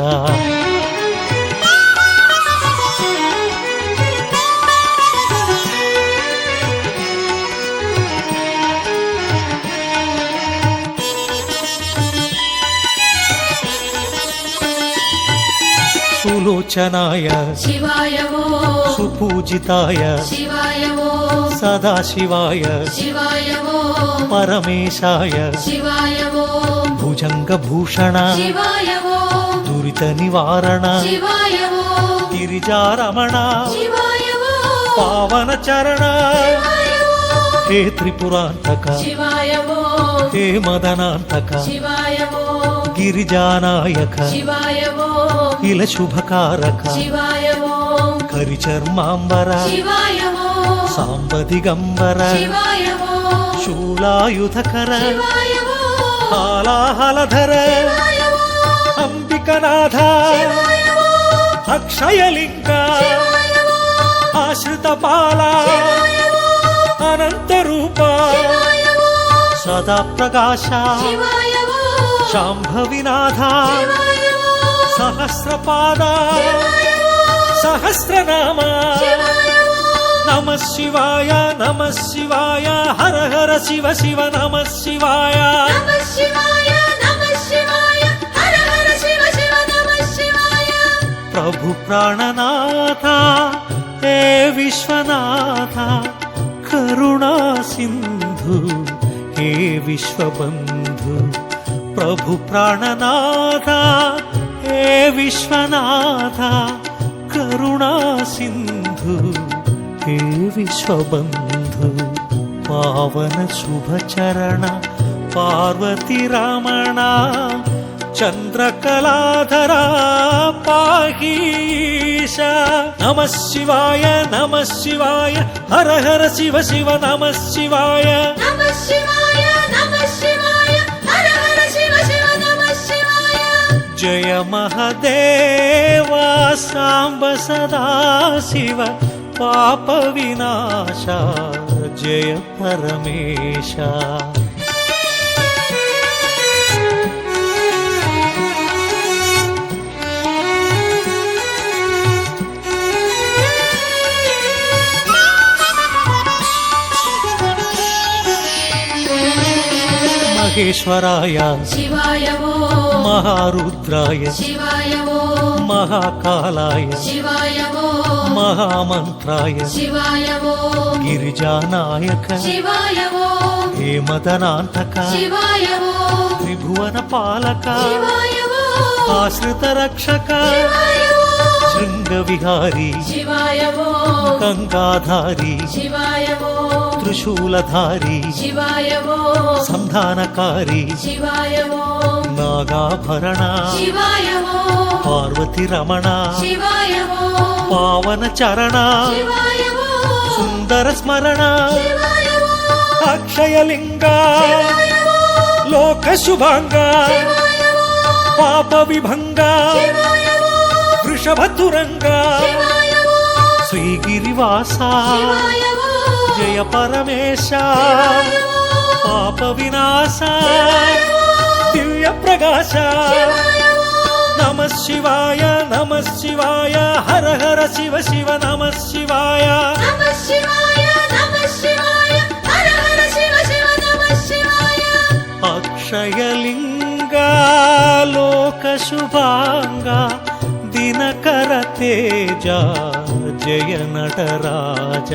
సులోచనాయ శివాయ ఓం సుపూజితాయ శివాయ ఓం సదాశివాయ శివాయ ఓం పరమేశాయ శివాయ ఓం భుజంగభూషణ శివాయ ఓం దురిత నివారణ శివాయ ఓం గిరిజారమణ శివాయ ఓం పావన చరణ శివాయ ఓం హే త్రిపురాంతక శివాయ ఓం హే మదనాంతక శివాయ ఓం గిరిజానాయక శివాయ ఓం ఇల శుభకారక శివాయ ఓం కరిచర్మాంబర శివాయ ఓం సాంబదిగంబర శివాయ ఓం శూలాయుధకర శివాయ ఓం హాలాహలధర శివాయ ఓం అంబికనాథ శివాయ ఓం అక్షయలింగ శివాయ ఓం ఆశ్రితపాల అనంతరూప శివాయ ఓం సదా ప్రకాశ శివాయ ఓం శాంభవినాథ శివాయ ఓం సహస్రపాద సహస్రనామ నమ శివాయ హర హర శివ శివ నమ శివాయ నమః శివాయ హర హర శివ శివ నమః శివాయ ప్రభు ప్రాణనాథ ఏ విశ్వనాథ కరుణా సింధు హే విశ్వబంధు ప్రభు ప్రాణనాథ హే విశ్వనాథ కరుణా సింధు హే విశ్వబంధు పావన శుభచరణ పార్వతి రమణ చంద్రకళాధర పాహీశ నమ శివాయ హర హర శివ శివ నమ శివాయ నమః శివాయ హర హర శివ శివ నమః శివాయ జయ మహదేవ సాంబ సదా శివ పాప వినాశ జయ పరమేశ మహేశ్వరాయ శివాయ ఓం మహారుద్రాయ శివాయ ఓం మహాకాలాయ శివాయ ఓం మహామంత్రాయ శివాయ ఓం గిరిజానాయక శివాయ ఓం హే మదనాంతక శివాయ ఓం త్రిభువన పాలక శివాయ ఓం ఆశ్రిత రక్షక శివాయ ఓం శృంగ విహారీ శివాయ ఓం గంగాధారి శివాయ ఓం త్రిశూలధారి శివాయ ఓం సంధానకారి శివాయ ఓం నాగాభరణ శివాయ ఓం పార్వతి రమణ శివాయ ఓం పావన చరణ శివాయ ఓం సుందర స్మరణ శివాయ ఓం అక్షయలింగ లోక శుభాంగ పాప విభంగ వృషభతురంగ శ్రీగిరివాస జయ పరమేశ పాప వినాశ దివ్య ప్రకాశ నమ శివాయ హర హర శివ శివ నమ శివాయ నమః శివాయ హర హర శివ శివ నమః శివాయ అక్షయలింగ లోక శుభాంగ దినకర తేజ జయ నటరాజ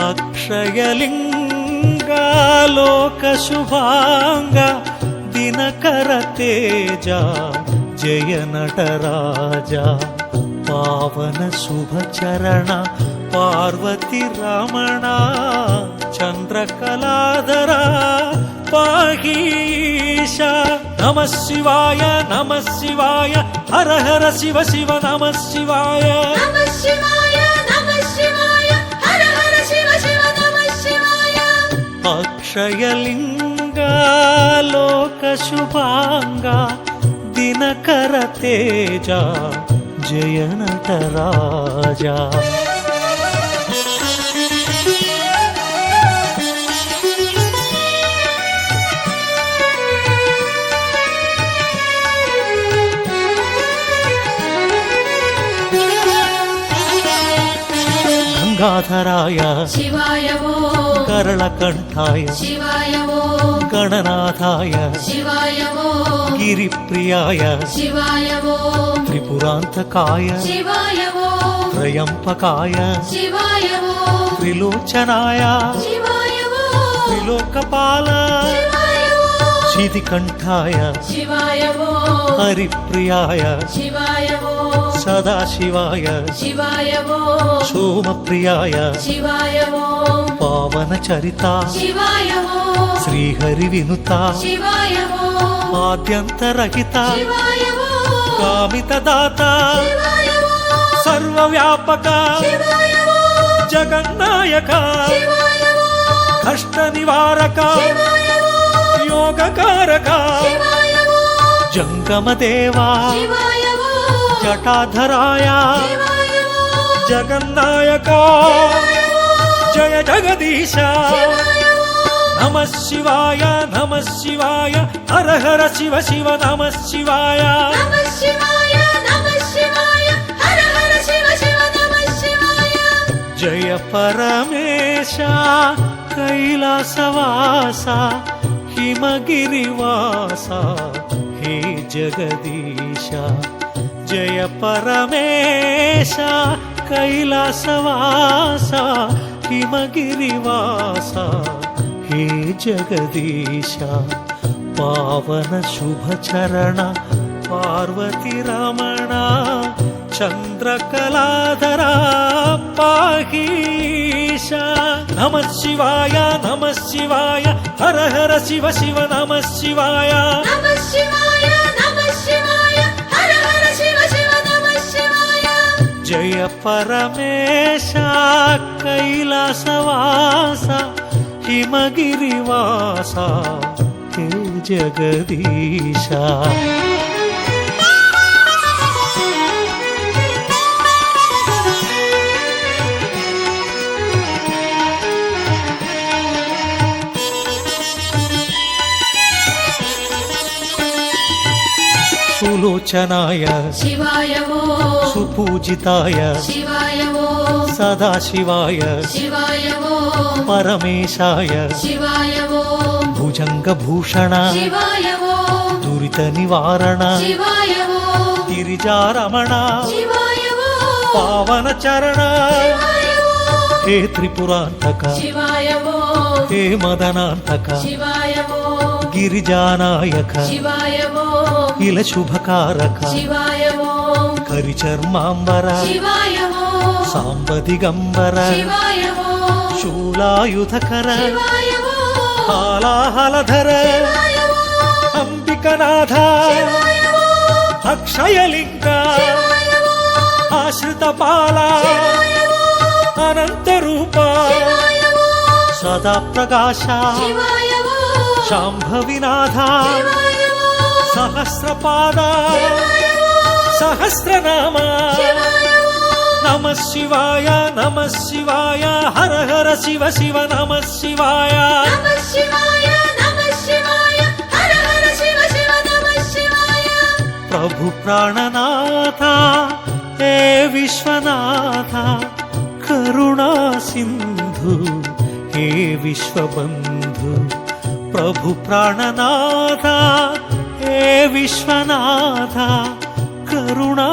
అక్షయలింగ లోక శుభాంగ దినకర తేజ జయ నటరాజ పావన శుభచరణ పార్వతి రమణ చంద్రకళాధర పాహీశ నమ శివాయ హర హర శివ శివ నమ శివాయ నమః శివాయ హర హర శివ శివ నమః శివాయ అక్షయలింగ లోక శుభాంగ దినకర తేజ జయ నటరాజ గంగాధరాయ శివాయ ఓం కరళకంఠాయ శివాయ ఓం గణనాథాయ శివాయ ఓం గిరిప్రియాయ శివాయ ఓం త్రిపురాంతకాయ శివాయ ఓం త్రయంపకాయ శివాయ ఓం త్రిలోచనాయ శివాయ ఓం త్రిలోకపాల శివాయ ఓం చిదికంఠాయ శివాయ ఓం హరిప్రియాయ శివాయ ఓం సదాశివాయ శివాయ ఓం సోమప్రియాయ శివాయ ఓం పావన చరిత శివాయ ఓం శ్రీహరి వినుత శివాయ ఓం ఆద్యంతరహిత శివాయ ఓం కామిత దాత శివాయ ఓం సర్వవ్యాపక శివాయ ఓం జగన్నాయక శివాయ ఓం కష్ట నివారక శివాయ ఓం యోగకారక శివాయ ఓం జంగమ దేవా శివాయ ఓం జటాధరాయ శివాయ ఓం జగన్నాయక జయ జగదీశ నమ శివాయ హర హర శివ శివ నమ శివాయ నమః శివాయ హర హర శివ శివ నమః శివాయ జయ పరమేశ కైలాసవాస హిమగిరివాస హే జగదీశ జయ పరమేశ కైలాసవాస హిమగిరివాస హే జగదీశ పావన శుభచరణ పార్వతి రమణ చంద్రకళాధర పాహీశ నమ శివాయ హర హర శివ శివ నమ శివాయ నమః శివాయ హర హర శివ శివ నమః శివాయ జయ పరమేశ కైలాసవాస హిమగిరివాస హే జగదీశ సులోచనాయ శివాయ ఓం సుపూజితాయ శివాయ ఓం సదాశివాయ శివాయ ఓం పరమేశాయ శివాయ ఓం భుజంగభూషణ శివాయ ఓం దురిత నివారణ శివాయ ఓం గిరిజారమణ శివాయ ఓం పావన చరణ శివాయ ఓం హే త్రిపురాంతక శివాయ ఓం హే మదనాంతక శివాయ ఓం గిరిజానాయక శివాయ ఓం ఇల శుభకారక శివాయ ఓం కరిచర్మాంబర శివాయ ఓం సాంబదిగంబర శివాయ ఓం శూలాయుధకర శివాయ ఓం హాలాహలధర శివాయ ఓం అంబికనాథ శివాయ ఓం అక్షయలింగ శివాయ ఓం ఆశ్రితపాల శివాయ ఓం అనంతరూప శివాయ ఓం సదా ప్రకాశ శివాయ ఓం శాంభవినాథ శివాయ ఓం సహస్రపాద శివాయ ఓం సహస్రనామ శివాయ ఓం నమ శివాయ హర హర శివ శివ నమ శివాయ నమః శివాయ హర హర శివ శివ నమః శివాయ ప్రభు ప్రాణనాథ హే విశ్వనాథ కరుణా సింధు హే విశ్వబంధు ప్రభు ప్రాణనాథ హే విశ్వనాథ కరుణా